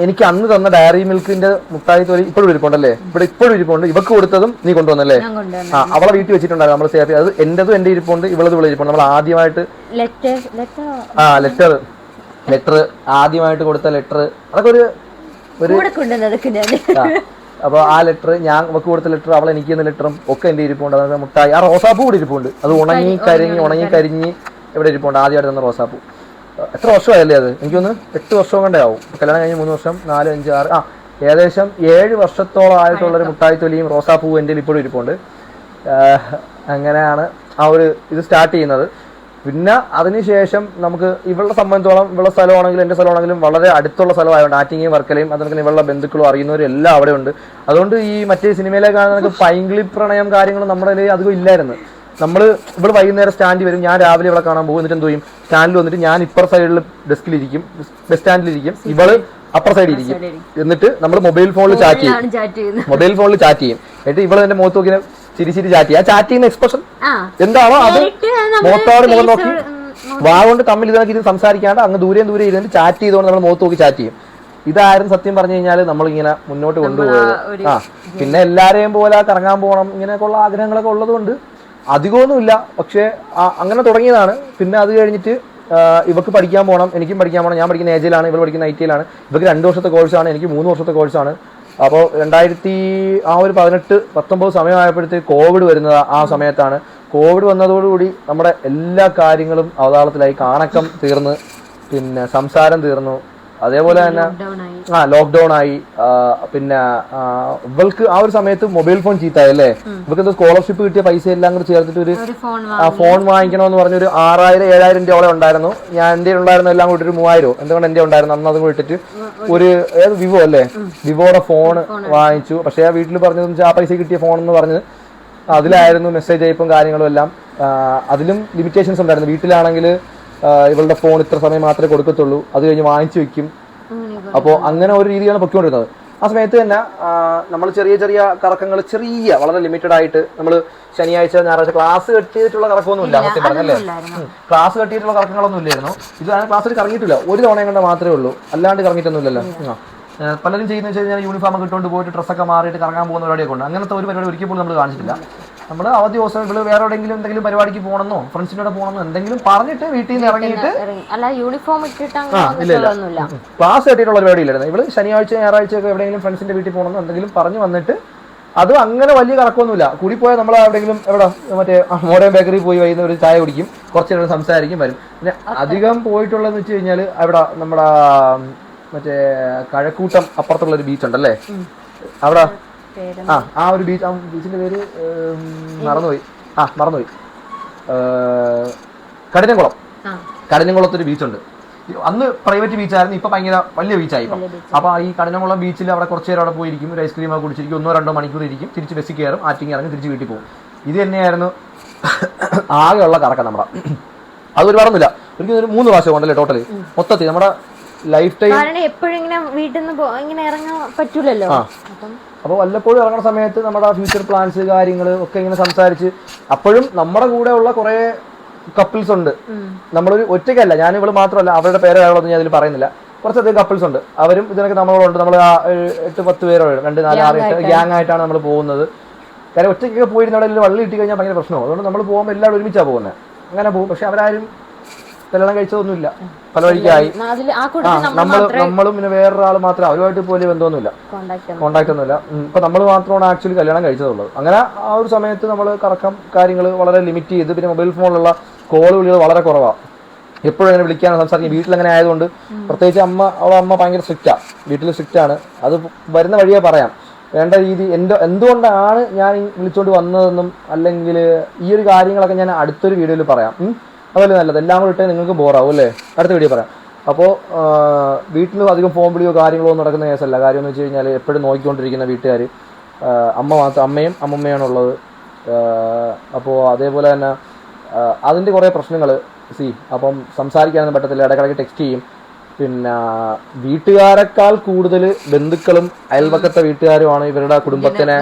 എനിക്ക് അന്ന് തന്ന ഡയറി മിൽക്കിന്റെ മുട്ടായി തൊലി ഇപ്പോഴും ഇരിപ്പുണ്ടല്ലേ, ഇപ്പോഴും ഇരിപ്പുണ്ട്. ഇവക്ക് കൊടുത്തതും നീ കൊണ്ടുവന്നല്ലേ? അവളെ വീട്ടിൽ വെച്ചിട്ടുണ്ടായിരുന്നു, നമ്മൾ സേഫ് ചെയ്ത്. അത് എന്റേതും എന്റെ ഇരിപ്പുണ്ട്, ഇവളത് ഇവിടെ ഇരിപ്പുണ്ട്. നമ്മൾ ആദ്യമായിട്ട് ലെറ്റർ ആദ്യമായിട്ട് കൊടുത്ത ലെറ്റർ, അതൊക്കെ ഒരു അപ്പോൾ ആ ലെറ്റർ ഞാൻ അവക്ക് കൊടുത്ത ലെറ്റർ, അവൾ എനിക്ക് തന്ന ലെറ്ററും ഒക്കെ എന്റെ ഇരിപ്പുണ്ട്. അതായത് മുട്ടായി, ആ റോസാപ്പൂ കൂടി ഇരിപ്പുണ്ട്. അത് ഉണങ്ങി കരിഞ്ഞ് ഇവിടെ ഇരിപ്പുണ്ട്. ആദ്യമായിട്ട് തന്ന റോസാപ്പൂ. എത്ര വർഷമായല്ലേ അത്? എനിക്കൊന്ന് 8 വർഷം കൊണ്ടേ ആവും. കല്യാണം കഴിഞ്ഞ് 3 വർഷം, 4, 5, 6 ഏകദേശം 7 വർഷത്തോളം ആയിട്ടുള്ളൊരു മുട്ടായി തൊലിയും റോസാപ്പൂവും എൻ്റെ ഇപ്പോഴും ഇരിപ്പുണ്ട്. അങ്ങനെയാണ് ആ ഒരു ഇത് സ്റ്റാർട്ട് ചെയ്യുന്നത്. പിന്നെ അതിനുശേഷം നമുക്ക് ഇവളുടെ സംബന്ധിച്ചോളം ഇവളുടെ സ്ഥലമാണെങ്കിലും എൻ്റെ സ്ഥലമാണെങ്കിലും വളരെ അടുത്തുള്ള സ്ഥലമായതുകൊണ്ട് ആറ്റിങ്ങയും വർക്കലയും അതൊക്കെ ഇവളുടെ ബന്ധുക്കളും അറിയുന്നവരും എല്ലാം അവിടെ ഉണ്ട്. അതുകൊണ്ട് ഈ മറ്റേ സിനിമയിലെ കാണുന്ന പൈങ്കിളി പ്രണയം കാര്യങ്ങളും നമ്മുടെ കയ്യിൽ അധികം ഇല്ലായിരുന്നു. ഇവിടെ വൈകുന്നേരം സ്റ്റാൻഡിൽ വരും, ഞാൻ രാവിലെ ഇവിടെ കാണാൻ പോകും. എന്നിട്ട് എന്ത് ചെയ്യും, സ്റ്റാൻഡിൽ വന്നിട്ട് ഞാൻ ഇപ്പുറ സൈഡിൽ ഡെസ്കിലിരിക്കും, ബസ് സ്റ്റാൻഡിലിരിക്കും, ഇവള് അപ്പുറ സൈഡിൽ ഇരിക്കും. എന്നിട്ട് നമ്മൾ മൊബൈൽ ഫോണിൽ ചാറ്റ് ചെയ്യും. എന്നിട്ട് ഇവള് എന്റെ മുഖത്ത് നോക്കി ചിരി ചാറ്റ് ചെയ്യും. ആ ചാറ്റ് ചെയ്യുന്ന എക്സ്പ്രഷൻ എന്താണോ അത് മുഖത്തോട് മുഖം നോക്കി വാഗൊണ്ട് തമ്മിൽ ഇത് സംസാരിക്കാണ്ട് അങ്ങ് ദൂരെ ഇരുന്നിട്ട് ചാറ്റ് ചെയ്തുകൊണ്ട് നമ്മൾ മുഖത്ത് നോക്കി ചാറ്റ് ചെയ്യും. ഇതായിരുന്നു സത്യം പറഞ്ഞു കഴിഞ്ഞാൽ നമ്മളിങ്ങനെ മുന്നോട്ട് കൊണ്ടുപോയത്. പിന്നെ എല്ലാരെയും പോലെ കറങ്ങാൻ പോകണം ഇങ്ങനെയൊക്കെയുള്ള ആഗ്രഹങ്ങളൊക്കെ ഉള്ളത് കൊണ്ട് അധികമൊന്നുമില്ല, പക്ഷേ അങ്ങനെ തുടങ്ങിയതാണ്. പിന്നെ അത് കഴിഞ്ഞിട്ട് ഇവക്ക് പഠിക്കാൻ പോകണം, എനിക്കും പഠിക്കാൻ പോകണം. ഞാൻ പഠിക്കുന്ന ഏജിലാണ്, ഇവർ പഠിക്കുന്ന ഐ ടിയിലാണ്. ഇവർക്ക് 2 വർഷത്തെ കോഴ്സാണ്, എനിക്ക് 3 വർഷത്തെ കോഴ്സാണ്. അപ്പോൾ 2018-19 സമയമായപ്പോഴത്തേക്ക് കോവിഡ് വരുന്നത് ആ സമയത്താണ്. കോവിഡ് വന്നതോടുകൂടി നമ്മുടെ എല്ലാ കാര്യങ്ങളും അവതാളത്തിലായി. കാണക്കം തീർന്ന്, പിന്നെ സംസാരം തീർന്നു. അതേപോലെ തന്നെ ലോക്ക്ഡൌൺ ആയി. പിന്നെ ഇവൾക്ക് ആ ഒരു സമയത്ത് മൊബൈൽ ഫോൺ ചീത്തായി അല്ലേ. ഇവർക്ക് എന്തോ സ്കോളർഷിപ്പ് കിട്ടിയ പൈസ എല്ലാം കൂടെ ചേർത്തിട്ട് ഒരു ഫോൺ വാങ്ങിക്കണമെന്ന് പറഞ്ഞൊരു 6000-7000 രൂപയോളം ഉണ്ടായിരുന്നു. ഞാൻ എൻ്റെ ഉണ്ടായിരുന്ന എല്ലാം കൂടി ഒരു 3000 എന്തുകൊണ്ട് എൻ്റെ ഉണ്ടായിരുന്നു. അന്ന് അതും ഇട്ടിട്ട് ഒരു വിവോ അല്ലേ, വിവോയുടെ ഫോൺ വാങ്ങിച്ചു. പക്ഷേ ആ വീട്ടിൽ പറഞ്ഞതെന്ന് വെച്ചാൽ ആ പൈസ കിട്ടിയ ഫോൺ എന്ന് പറഞ്ഞ് അതിലായിരുന്നു മെസ്സേജ് അയപ്പും കാര്യങ്ങളും എല്ലാം. അതിലും ലിമിറ്റേഷൻസ് ഉണ്ടായിരുന്നു. വീട്ടിലാണെങ്കിൽ ഇവളുടെ ഫോൺ ഇത്ര സമയം മാത്രമേ കൊടുക്കത്തുള്ളൂ, അത് കഴിഞ്ഞ് വാങ്ങിച്ചു വെക്കും. അപ്പോൾ അങ്ങനെ ഒരു രീതിയാണ് പൊയ്ക്കൊണ്ടിരുന്നത്. ആ സമയത്ത് തന്നെ നമ്മൾ ചെറിയ ചെറിയ കറക്കങ്ങൾ, വളരെ ലിമിറ്റഡ് ആയിട്ട് നമ്മൾ ശനിയാഴ്ച ഞായറാഴ്ച ക്ലാസ് കെട്ടിയിട്ടുള്ള കറക്കമൊന്നുമില്ല. സത്യം പറഞ്ഞല്ലേ, ക്ലാസ് കെട്ടിയിട്ടുള്ള കറക്കങ്ങളൊന്നും ഇല്ലായിരുന്നു. ഇത് ക്ലാസ്സിൽ കറങ്ങിയിട്ടില്ല, ഒരു തവണയും കൊണ്ട് മാത്രമേ ഉള്ളൂ, അല്ലാണ്ട് കറങ്ങിയിട്ടൊന്നും ഇല്ലല്ലോ. പലരും ചെയ്യുന്ന വെച്ച് കഴിഞ്ഞാൽ യൂണിഫോം ഒക്കെ ഇട്ടുകൊണ്ട് പോയിട്ട് ഡ്രസ്സൊക്കെ മാറിയിട്ട് കറങ്ങാൻ പോകുന്ന പരിപാടിയൊക്കെ ഉണ്ട്. അങ്ങനത്തെ ഒരു പരിപാടി ഒരിക്കൽ പോലും നമ്മൾ കാണിച്ചിട്ടില്ല. നമ്മൾ അവധി ദിവസം ഇവിടെ വേറെ എവിടെയെങ്കിലും എന്തെങ്കിലും പരിപാടിക്ക് പോകണമെന്നോ ഫ്രണ്ട്സിനോട് പോകണമെന്നോ എന്തെങ്കിലും പറഞ്ഞിട്ട് വീട്ടിൽ നിന്ന് ഇറങ്ങിയിട്ട് ക്ലാസ് കെട്ടിയിട്ടുള്ള പരിപാടി ഇല്ലായിരുന്നു. ഇവള് ശനിയാഴ്ച ഞായറാഴ്ച ഒക്കെ എവിടെയെങ്കിലും ഫ്രണ്ട്സിന്റെ വീട്ടിൽ പോകണമെന്നോ എന്തെങ്കിലും പറഞ്ഞു വന്നിട്ട്, അത് അങ്ങനെ വലിയ കറക്കമൊന്നുമില്ല. കൂടിപ്പോയാൽ നമ്മൾ എവിടെയെങ്കിലും മറ്റേ മോഡേൺ ബേക്കറി പോയി വൈകുന്നേരം ഒരു ചായ കുടിക്കും, കുറച്ച് നേരം സംസാരിക്കും, വരും. പിന്നെ അധികം പോയിട്ടുള്ളതെന്ന് വെച്ച് കഴിഞ്ഞാൽ അവിടെ നമ്മുടെ മറ്റേ കഴക്കൂട്ടം അപ്പുറത്തുള്ള ഒരു ബീച്ച് ഉണ്ടല്ലേ, അവിടെ ആ ഒരു ബീച്ച്, ആ ബീച്ചിന്റെ പേര് മറന്നുപോയി. കഠിനംകുളത്തൊരു ബീച്ചുണ്ട്. അന്ന് പ്രൈവറ്റ് ബീച്ചായിരുന്നു, ഇപ്പൊ ഭയങ്കര വലിയ ബീച്ചായി. അപ്പൊ ഈ കഠിനംകുളം ബീച്ചിൽ അവിടെ കുറച്ച് നേരം അവിടെ പോയിരിക്കും, ഒരു ഐസ്ക്രീം ഒക്കെ കുടിച്ചിരിക്കും, 1-2 മണിക്കൂർ ഇരിക്കും, തിരിച്ച് ബസ്സിൽ കയറും, ആറ്റിങ് ഇറങ്ങി തിരിച്ച് വീട്ടിൽ പോകും. ഇത് തന്നെയായിരുന്നു ആകെയുള്ള കറക്കം നമ്മുടെ. അതൊരു പറഞ്ഞില്ല, ഒരിക്കലും ഒരു 3 പ്രാവശ്യം ഉണ്ടല്ലേ ടോട്ടല് മൊത്തത്തിൽ നമ്മുടെ ലൈഫ് ടൈം. എപ്പോഴും ഇങ്ങനെ വീട്ടിൽ നിന്ന് ഇങ്ങനെ ഇറങ്ങാൻ പറ്റൂലല്ലോ. അപ്പോൾ വല്ലപ്പോഴും ഇറങ്ങുന്ന സമയത്ത് നമ്മുടെ ഫ്യൂച്ചർ പ്ലാൻസ് കാര്യങ്ങൾ ഒക്കെ ഇങ്ങനെ സംസാരിച്ച്, അപ്പോഴും നമ്മുടെ കൂടെ ഉള്ള കുറെ കപ്പിൾസ് ഉണ്ട്. നമ്മളൊരു ഒറ്റയ്ക്കല്ല, ഞാൻ ഇവള് മാത്രമല്ല, അവരുടെ പേര് കാര്യങ്ങളൊന്നും ഞാൻ അതിൽ പറയുന്നില്ല. കുറച്ചധികം കപ്പിൾസ് ഉണ്ട്, അവരും ഇതിനൊക്കെ നമ്മളോടുണ്ട്. നമ്മൾ 8-10 പേരോട് 2, 4, 6, 8 ഗ്യാങ് ആയിട്ടാണ് നമ്മൾ പോകുന്നത്. കാര്യം ഒറ്റയ്ക്കൊക്കെ പോയിരുന്ന അവിടെ വള്ളി ഇട്ട് കഴിഞ്ഞാൽ ഭയങ്കര പ്രശ്നമാണ്. അതുകൊണ്ട് നമ്മൾ പോകുമ്പോൾ എല്ലാവരും ഒരുമിച്ചാണ് പോകുന്നത്. അങ്ങനെ പോകും. പക്ഷെ അവരാരും കല്യാണം കഴിച്ചതൊന്നുമില്ല, പല വഴിക്കായി. നമ്മളും പിന്നെ വേറൊരാൾ മാത്രം, അവരുമായിട്ട് പോലെ ബന്ധമൊന്നുമില്ല, കോണ്ടാക്ട് ഒന്നുമില്ല. ഇപ്പൊ നമ്മൾ മാത്രമാണ് ആക്ച്വലി കല്യാണം കഴിച്ചതുള്ളത്. അങ്ങനെ ആ ഒരു സമയത്ത് നമ്മൾ കറക്കം കാര്യങ്ങൾ വളരെ ലിമിറ്റ് ചെയ്ത്, പിന്നെ മൊബൈൽ ഫോണിലുള്ള കോൾ വിളികൾ വളരെ കുറവാണ്. എപ്പോഴും അങ്ങനെ വിളിക്കാനോ സംസാരിക്കും. വീട്ടിലങ്ങനെ ആയതുകൊണ്ട് പ്രത്യേകിച്ച് അമ്മ ഭയങ്കര സ്ട്രിക്റ്റാണ്, വീട്ടിൽ സ്ട്രിക്റ്റാണ്. അത് വരുന്ന വഴിയേ പറയാം. വേണ്ട രീതി എന്തുകൊണ്ടാണ് ഞാൻ വിളിച്ചുകൊണ്ട് വന്നതെന്നും അല്ലെങ്കിൽ ഈ ഒരു കാര്യങ്ങളൊക്കെ ഞാൻ അടുത്തൊരു വീഡിയോയിൽ പറയാം. അതല്ലേ നല്ലത്, എല്ലാം കൂടെ ഇട്ടേ നിങ്ങൾക്ക് ബോറാവും അല്ലേ. അടുത്ത വീഡിയോ പറയാം. അപ്പോൾ വീട്ടിൽ അധികം ഫോൺ വിളിയോ കാര്യങ്ങളോ ഒന്നും നടക്കുന്ന കേസല്ല. കാര്യം എന്ന് വെച്ച് കഴിഞ്ഞാൽ എപ്പോഴും നോക്കിക്കൊണ്ടിരിക്കുന്ന വീട്ടുകാർ അമ്മയും അമ്മമ്മയാണുള്ളത്. അപ്പോൾ അതേപോലെ തന്നെ അതിൻ്റെ കുറേ പ്രശ്നങ്ങൾ അപ്പം സംസാരിക്കാനൊന്നും പറ്റത്തില്ല, ഇടയ്ക്കിടയ്ക്ക് ടെക്സ്റ്റ് ചെയ്യും. പിന്നെ വീട്ടുകാരെക്കാൾ കൂടുതൽ ബന്ധുക്കളും അയൽപക്കത്തെ വീട്ടുകാരുമാണ് ഇവരുടെ കുടുംബത്തിനെ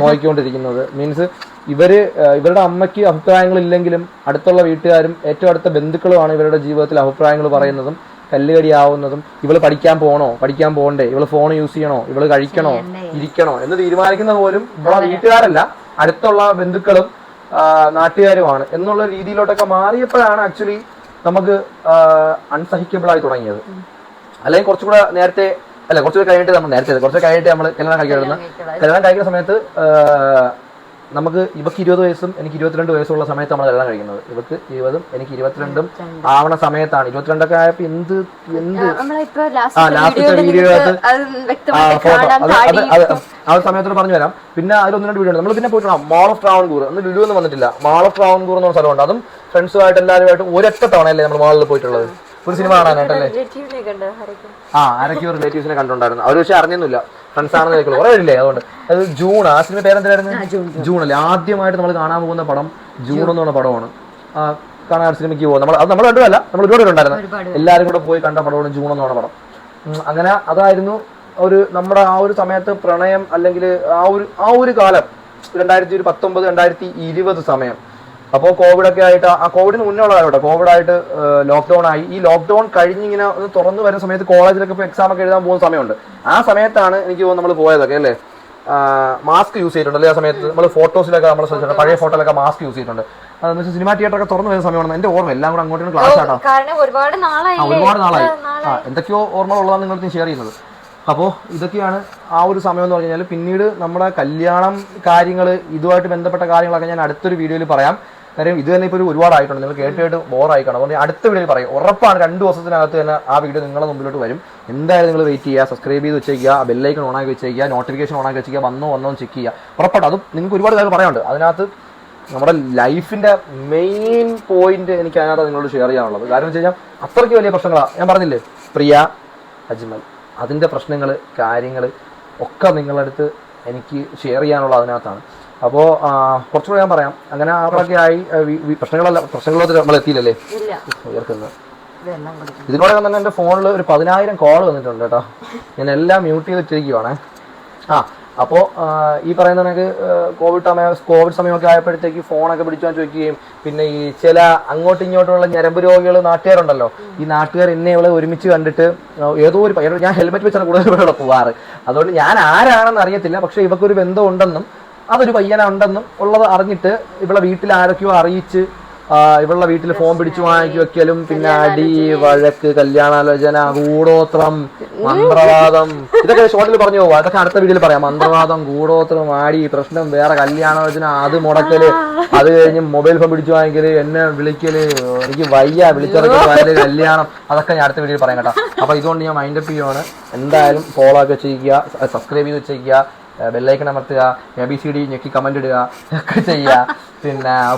നോക്കിക്കൊണ്ടിരിക്കുന്നത്. മീൻസ് ഇവരുടെ അമ്മയ്ക്ക് അഭിപ്രായങ്ങളില്ലെങ്കിലും അടുത്തുള്ള വീട്ടുകാരും ഏറ്റവും അടുത്ത ബന്ധുക്കളുമാണ് ഇവരുടെ ജീവിതത്തിൽ അഭിപ്രായങ്ങൾ പറയുന്നതും കല്ലുകടിയാവുന്നതും. ഇവള് പഠിക്കാൻ പോകണോ, പഠിക്കാൻ പോകണ്ടേ, ഇവള് ഫോൺ യൂസ് ചെയ്യണോ, ഇവള് കഴിക്കണോ, ഇരിക്കണോ എന്ന് തീരുമാനിക്കുന്നത് പോലും ഇവളെ വീട്ടുകാരല്ല, അടുത്തുള്ള ബന്ധുക്കളും നാട്ടുകാരുമാണ് എന്നുള്ള രീതിയിലോട്ടൊക്കെ മാറിയപ്പോഴാണ് ആക്ച്വലി നമുക്ക് അൺസഹിക്കബിൾ ആയി തുടങ്ങിയത്. അല്ലെങ്കിൽ കുറച്ചുകൂടെ നേരത്തെ കുറച്ചുകൂടെ കഴിഞ്ഞിട്ട് നമ്മൾ കല്യാണം കഴിക്കുന്ന സമയത്ത് നമുക്ക് ഇവക്ക് 20 വയസ്സും എനിക്ക് 22 വയസ്സുള്ള സമയത്ത് നമ്മൾ കല്യാണം കഴിക്കുന്നത്. ഇവക്ക് 20ഉം എനിക്ക് 22ഉം ആവണ സമയത്താണ്. 22ഒക്കെ ആയപ്പോ ലാസ്റ്റത്തെ വീഡിയോ ആ സമയത്തോട് പറഞ്ഞു വരാം. പിന്നെ അതിൽ 1-2 വീഡിയോ ഉണ്ട്. നമ്മൾ പിന്നെ പോയിട്ടാണ് മാൾ ഓഫ് ട്രാവൻകൂർ. അന്ന് ലുലു ഒന്നും വന്നിട്ടില്ല. മാൾ ഓഫ് ട്രാവൻകൂർ എന്ന് പറഞ്ഞ സ്ഥലമുണ്ട്. അതും ഫ്രണ്ട്സുമായിട്ട് എല്ലാവരുമായിട്ട് ഒരൊറ്റ തവണയല്ലേ നമ്മൾ മാളിൽ പോയിട്ടുള്ളത്, ഒരു സിനിമ കാണാനായിട്ടല്ലേ. ആരൊക്കെയോ റിലേറ്റീവ്സിനെ കണ്ടിട്ടുണ്ടായിരുന്നു. അവർ പക്ഷെ അറിഞ്ഞൊന്നുമില്ല, ഫ്രണ്ട്സ് ആണെന്ന് കേൾക്കുള്ളൂ. കുറേ ഇല്ലേ. അതുകൊണ്ട് അത് ജൂൺ, ആ സിനിമ പേരെന്തായിരുന്നു, ജൂൺ അല്ലേ. ആദ്യമായിട്ട് നമ്മൾ കാണാൻ പോകുന്ന പടം ജൂൺ എന്ന് പറഞ്ഞ പടമാണ്. കാണാൻ സിനിമയ്ക്ക് പോകും നമ്മൾ കണ്ടുമല്ല, നമ്മൾ ഒരുപാട് ഉണ്ടായിരുന്നു. എല്ലാവരും കൂടെ പോയി കണ്ട പടമാണ് ജൂൺ എന്ന് പറഞ്ഞ പടം. അങ്ങനെ അതായിരുന്നു നമ്മുടെ ആ ഒരു സമയത്ത് പ്രണയം, അല്ലെങ്കിൽ ആ ഒരു കാലം 2019-2020 സമയം. അപ്പോൾ കോവിഡൊക്കെ ആയിട്ട്, ആ കോവിഡിന് മുന്നേ ഉള്ളതാണ്, കോവിഡായിട്ട് ലോക്ക്ഡൌൺ ആയി. ഈ ലോക്ക്ഡൌൺ കഴിഞ്ഞിങ്ങനെ ഒന്ന് തുറന്നു വരുന്ന സമയത്ത് കോളേജിലൊക്കെ ഇപ്പോൾ എക്സാം ഒക്കെ എഴുതാൻ പോകുന്ന സമയമുണ്ട്. ആ സമയത്താണ് എനിക്ക് തോന്നുന്നു നമ്മൾ പോയതൊക്കെ അല്ലേ. മാസ്ക് യൂസ് ചെയ്തിട്ടുണ്ടല്ലേ ആ സമയത്ത്. നമ്മൾ ഫോട്ടോസിലൊക്കെ നമ്മൾ ശ്രദ്ധിച്ചിട്ടുണ്ട്, പഴയ ഫോട്ടോയിലൊക്കെ മാസ്ക് യൂസ് ചെയ്തിട്ടുണ്ട്. അതെന്ന് വെച്ചാൽ സിനിമാ തിയേറ്റർ ഒക്കെ തുറന്നു വരുന്ന സമയമാണ് എന്റെ ഓർമ്മ. എല്ലാം കൂടെ അങ്ങോട്ടും ക്ലാസ് ആട്ടോ, ഒരുപാട് നാളായി. എന്തൊക്കെയോ ഓർമ്മകൾ ഉള്ളതാണ് നിങ്ങൾക്ക് ഷെയർ ചെയ്യുന്നത്. അപ്പോൾ ഇതൊക്കെയാണ് ആ ഒരു സമയം എന്ന് പറഞ്ഞു കഴിഞ്ഞാൽ. പിന്നീട് നമ്മുടെ കല്യാണം കാര്യങ്ങൾ ഇതുമായിട്ട് ബന്ധപ്പെട്ട കാര്യങ്ങളൊക്കെ ഞാൻ അടുത്തൊരു വീഡിയോയിൽ പറയാം. കാര്യം ഇത് തന്നെ ഇപ്പോൾ ഒരുപാടായിട്ടുണ്ട്, നിങ്ങൾ കേട്ട് ബോറായിക്കണം. അപ്പോൾ അടുത്ത വീഡിയോയിൽ പറയും, ഉറപ്പാണ് 2 ദിവസത്തിനകത്ത് തന്നെ ആ വീഡിയോ നിങ്ങളുടെ മുമ്പിലോട്ട് വരും. എന്തായാലും നിങ്ങൾ വെയിറ്റ് ചെയ്യുക, സബ്സ്ക്രൈബ് ചെയ്ത് വെച്ചേക്കുക, ബെല്ലൈക്കൺ ഓണാക്കി വെച്ചേക്കുക, നോട്ടിഫിക്കേഷൻ ഓണാക്കി വെച്ചേക്കുക, വന്നോ ചെക്ക് ചെയ്യുക. ഉറപ്പായിട്ട് അത് നിങ്ങൾക്ക് ഒരുപാട് കാര്യം പറയാനുണ്ട്. അതിനകത്ത് നമ്മുടെ ലൈഫിൻ്റെ മെയിൻ പോയിന്റ് എനിക്ക് അതിനകത്ത് നിങ്ങളോട് ഷെയർ ചെയ്യാനുള്ളത്. കാരണം വെച്ച് കഴിഞ്ഞാൽ അത്രയ്ക്ക് വലിയ പ്രശ്നങ്ങളാണ്. ഞാൻ പറഞ്ഞില്ലേ, പ്രിയ അജ്മൽ, അതിൻ്റെ പ്രശ്നങ്ങൾ കാര്യങ്ങൾ ഒക്കെ നിങ്ങളുടെ അടുത്ത് എനിക്ക് ഷെയർ ചെയ്യാനുള്ളത് അതിനകത്താണ്. അപ്പോൾ കുറച്ചുകൂടെ ഞാൻ പറയാം. അങ്ങനെ അവിടെയൊക്കെ ആയി പ്രശ്നങ്ങളൊന്നും നമ്മൾ എത്തിയില്ലല്ലേ ഉയർക്കുന്നത്. ഇതിനോടെ തന്നെ എൻ്റെ ഫോണിൽ ഒരു 10,000 കോൾ വന്നിട്ടുണ്ട് കേട്ടോ. ഞാൻ എല്ലാം മ്യൂട്ട് ചെയ്ത് വെച്ചിരിക്കുവാണേ. അപ്പോൾ ഈ പറയുന്ന കണക്ക് കോവിഡ് സമയമൊക്കെ ആയപ്പോഴത്തേക്ക് ഫോണൊക്കെ പിടിച്ചു ചോദിക്കുകയും പിന്നെ ഈ ചില അങ്ങോട്ടും ഇങ്ങോട്ടുള്ള ഞരമ്പ് രോഗികൾ നാട്ടുകാരുണ്ടല്ലോ, ഈ നാട്ടുകാർ എന്നെ ഇവിടെ ഒരുമിച്ച് കണ്ടിട്ട് ഏതോ ഒരു പയ്യനോട്, ഞാൻ ഹെൽമെറ്റ് വെച്ചാണ് കൂടുതൽ ഇവിടെ പോവാറ്, അതുകൊണ്ട് ഞാൻ ആരാണെന്ന് അറിയത്തില്ല, പക്ഷെ ഇവക്കൊരു ബന്ധം ഉണ്ടെന്നും അതൊരു പയ്യനുണ്ടെന്നും ഉള്ളത് അറിഞ്ഞിട്ട് ഇവിടെ വീട്ടിൽ ആരൊക്കെയോ അറിയിച്ച് ഇവളുടെ വീട്ടിൽ ഫോൺ പിടിച്ചു വാങ്ങി വെക്കലും പിന്നെ അടി വഴക്ക് കല്യാണാലോചന കൂടോത്രം മന്ത്രവാദം ഇതൊക്കെ ഷോർട്ടിൽ പറഞ്ഞു പോവാ. അതൊക്കെ അടുത്ത വീഡിയോയിൽ പറയാം. മന്ത്രവാദം കൂടോത്രം ആടി പ്രശ്നം വേറെ കല്യാണാലോചന അത് മുടക്കല്, അത് കഴിഞ്ഞ് മൊബൈൽ ഫോൺ പിടിച്ചു വാങ്ങിക്കല്, എന്നെ വിളിക്കല്, എനിക്ക് വയ്യ വിളിച്ചിറക്കല്, കല്യാണം, അതൊക്കെ ഞാൻ അടുത്ത വീഡിയോയിൽ പറയാം കേട്ടോ. അപ്പൊ ഇതുകൊണ്ട് ഞാൻ മൈൻഡപ്പ് ചെയ്യുവാണ്. എന്തായാലും ഫോളോ ഒക്കെ ചെയ്യുക, സബ്സ്ക്രൈബ് ചെയ്ത് വെച്ചേക്കുക, ബെല്ലൈക്കൺ അമർത്തുക, ABCD ഞെക്കി കമന്റ് ഇടുക ഒക്കെ ചെയ്യുക.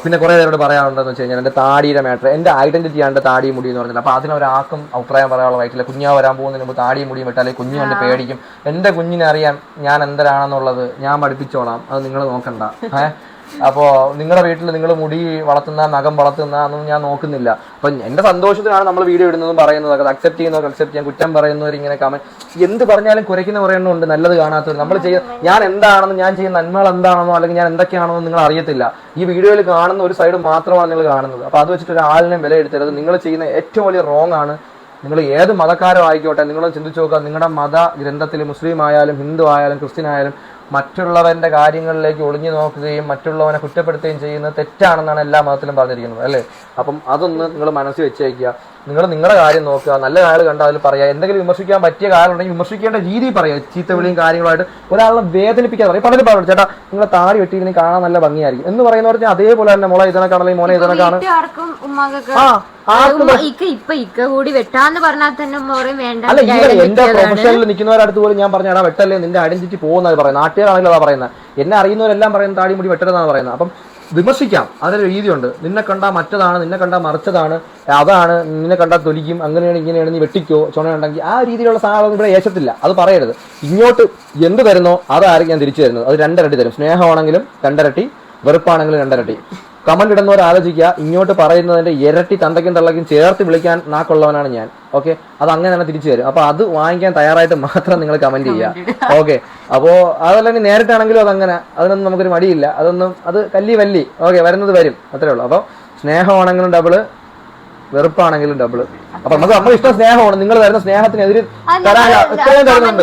പിന്നെ കുറേ പേരോട് പറയാനുണ്ടെന്ന് വെച്ച് കഴിഞ്ഞാൽ എൻ്റെ താടിയുടെ മാറ്റർ, എൻ്റെ ഐഡന്റിറ്റി ആണ് താടിയും മുടി എന്ന് പറഞ്ഞില്ല. അപ്പോൾ അതിനൊരാൾക്കും അഭിപ്രായം പറയാനുള്ള വയറ്റില്ല. കുഞ്ഞാ വരാൻ പോകുന്നതിന് മുമ്പ് താടിയും മുടിയും വിട്ടാലേ കുഞ്ഞു കണ്ട് പേടിക്കും. എൻ്റെ കുഞ്ഞിനെ അറിയാൻ ഞാൻ എന്തരാണെന്നുള്ളത് ഞാൻ പഠിപ്പിച്ചോളാം, അത് നിങ്ങൾ നോക്കണ്ട. അപ്പോൾ നിങ്ങളുടെ വീട്ടിൽ നിങ്ങൾ മുടി വളർത്തുന്ന നഖം വളർത്തുന്ന അതൊന്നും ഞാൻ നോക്കുന്നില്ല. അപ്പം എൻ്റെ സന്തോഷത്തിനാണ് നമ്മൾ വീഡിയോ ഇടുന്നതും പറയുന്നതൊക്കെ. അത് അക്സെപ്റ്റ് ചെയ്യുന്നവർക്ക് അക്സെപ്റ്റ് ചെയ്യാൻ, കുറ്റം പറയുന്നവർ ഇങ്ങനെ കമന്റ് എന്ത് പറഞ്ഞാലും കുരയ്ക്കുന്ന പറയുന്നുണ്ട്, നല്ലത് കാണാത്തവർ. നമ്മൾ ഞാൻ എന്താണെന്ന്, ഞാൻ ചെയ്യുന്ന നന്മകൾ എന്താണെന്നോ അല്ലെങ്കിൽ ഞാൻ എന്തൊക്കെയാണെന്നോ നിങ്ങൾ അറിയത്തില്ല. ഈ വീഡിയോയിൽ കാണുന്ന ഒരു സൈഡ് മാത്രമാണ് നിങ്ങൾ കാണുന്നത്. അപ്പോൾ അത് വെച്ചിട്ട് ഒരാളിനെ വിലയിരുത്തരുത്. നിങ്ങൾ ചെയ്യുന്ന ഏറ്റവും വലിയ റോങ് ആണ്. നിങ്ങൾ ഏത് മതക്കാരോ ആയിക്കോട്ടെ, നിങ്ങളൊന്ന് ചിന്തിച്ചു നോക്കുക. നിങ്ങളുടെ മത ഗ്രന്ഥത്തിൽ മുസ്ലിം ആയാലും ഹിന്ദു ആയാലും ക്രിസ്ത്യൻ ആയാലും മറ്റുള്ളവന്റെ കാര്യങ്ങളിലേക്ക് ഒളിഞ്ഞു നോക്കുകയും മറ്റുള്ളവനെ കുറ്റപ്പെടുത്തുകയും ചെയ്യുന്നത് തെറ്റാണെന്നാണ് എല്ലാ മതത്തിലും പറഞ്ഞിരിക്കുന്നത് അല്ലേ. അപ്പം അതൊന്ന് നിങ്ങൾ മനസ്സിൽ വെച്ചേക്കുക. നിങ്ങൾ നിങ്ങളുടെ കാര്യം നോക്കുക, നല്ല കാര്യം കണ്ടാൽ അതിൽ പറയുക. എന്തെങ്കിലും വിമർശിക്കാൻ പറ്റിയ കാര്യം ഉണ്ടെങ്കിൽ വിമർശിക്കേണ്ട രീതി പറയുക. ചീത്തവിളിയും കാര്യങ്ങളായിട്ട് ഒരാളെ വേദനിപ്പിക്കാതെ പറയും. പലരും പറഞ്ഞു, ചേട്ടാ നിങ്ങളെ താടി വെട്ടിയിരുന്നെങ്കിൽ കാണാൻ നല്ല ഭംഗിയായിരിക്കും എന്ന് പറയുന്നവർ അതേപോലെ തന്നെ മോളെ ഇതിനെ കാണാൻ മോനെ ഇതിനെ കാണാൻ അല്ല. എന്റെ പ്രൊഫഷനിൽ നിൽക്കുന്നവരടുത്ത് പോലും ഞാൻ പറഞ്ഞാൽ വെട്ടല്ലേ നിന്റെ ഐഡന്റിറ്റി പോകുന്നത് പറയുന്നത്. നാട്ടുകാരാണെങ്കിലും അതാ പറയുന്നത്. എന്നെ അറിയുന്നവരെല്ലാം പറയുന്നത് താടി മുടി വെട്ടരുതെന്നാണ് പറയുന്നത്. അപ്പം വിമർശിക്കാം, അതിനൊരു രീതിയുണ്ട്. നിന്നെ കണ്ടാൽ മറ്റതാണ്, നിന്നെ കണ്ടാൽ മറിച്ചതാണ്, അതാണ്, നിന്നെ കണ്ടാൽ തൊലിക്കും, അങ്ങനെയാണ് ഇങ്ങനെയാണ്, നീ വെട്ടിക്കോ ചുണയുണ്ടെങ്കിൽ ആ രീതിയിലുള്ള സാധനം ഇവിടെ ഏശത്തില്ല. അത് പറയരുത്. ഇങ്ങോട്ട് എന്ത് തരുന്നോ അതായിരിക്കും ഞാൻ തിരിച്ചു തരുന്നത്. അത് 2 ഇരട്ടി തരും. സ്നേഹമാണെങ്കിലും 2 ഇരട്ടി, വെറുപ്പാണെങ്കിലും 2 ഇരട്ടി. കമന്റ് ഇടുന്നവർ ആലോചിക്കുക, ഇങ്ങോട്ട് പറയുന്നതിന്റെ ഇരട്ടി തന്തയ്ക്കും തള്ളയ്ക്കും ചേർത്ത് വിളിക്കാൻ നാക്കുള്ളവനാണ് ഞാൻ. ഓക്കെ, അത് അങ്ങനെ തന്നെ തിരിച്ചു തരും. അപ്പൊ അത് വാങ്ങിക്കാൻ തയ്യാറായിട്ട് മാത്രം നിങ്ങൾ കമന്റ് ചെയ്യുക. ഓക്കെ, അപ്പോ അതല്ല ഇനി നേരിട്ടാണെങ്കിലും അതങ്ങനെ, അതിനൊന്നും നമുക്കൊരു മടിയില്ല. അത് വല്ലി ഓക്കെ, വരുന്നത് വരും, അത്രേ ഉള്ളൂ. അപ്പൊ സ്നേഹമാണെങ്കിലും ഡബിള്, വെറുപ്പാണെങ്കിലും ഡബിള്. അപ്പൊ നമ്മൾ ഇഷ്ടം സ്നേഹമാണ്. നിങ്ങൾ തരുന്ന സ്നേഹത്തിനെതിരെ തരുന്നുണ്ട്.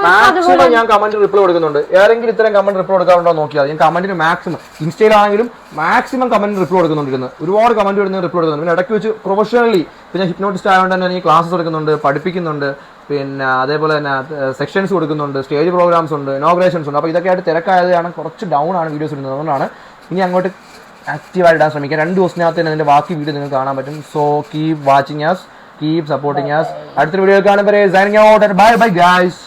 മാക്സിമം ഞാൻ കമന്റ് റിപ്ലൈ കൊടുക്കുന്നുണ്ട്. ഏതെങ്കിലും ഇത്തരം കമന്റ് റിപ്ലൈ കൊടുക്കാറുണ്ടോ നോക്കിയാൽ ഞാൻ കമന്റിന് മാക്സിമം ഇൻസ്റ്റയിലാണെങ്കിലും മാക്സിമം കമന്റ് റിപ്ലൈ കൊടുക്കുന്നുണ്ടിരുന്നു. ഒരുപാട് കമന്റ് വരുന്ന റിപ്ലൈ കൊടുക്കുന്നുണ്ട്. പിന്നെ ഇടയ്ക്ക് വെച്ച് പ്രൊഫഷണലി പിന്നെ ഹിപ്നോട്ടിസ്റ്റ് ആയതുകൊണ്ട് തന്നെ എനിക്ക് ക്ലാസ്സസ് എടുക്കുന്നുണ്ട്, പഠിപ്പിക്കുന്നുണ്ട്. പിന്നെ അതേപോലെ തന്നെ സെക്ഷൻസ് കൊടുക്കുന്നുണ്ട്, സ്റ്റേജ് പ്രോഗ്രാംസ് ഉണ്ട്, ഇനോഗ്രേഷൻസ് ഉണ്ട്. അപ്പോൾ ഇതൊക്കെ ആയിട്ട് തിരക്കായതാണ്, കുറച്ച് ഡൗൺ ആണ് വീഡിയോസ് ഇടുന്നത്. അതുകൊണ്ടാണ് ഇനി അങ്ങോട്ട് ആക്റ്റീവായിട്ട് ഇടാൻ ശ്രമിക്കുക. 2 ദിവസത്തിനകത്ത് തന്നെ അതിന്റെ ബാക്കി വീഡിയോ നിങ്ങൾക്ക് കാണാൻ പറ്റും. So keep watching us, keep supporting us. അടുത്തൊരു വീഡിയോ കാണുമ്പോൾ ബൈ ബൈ ഗൈസ്.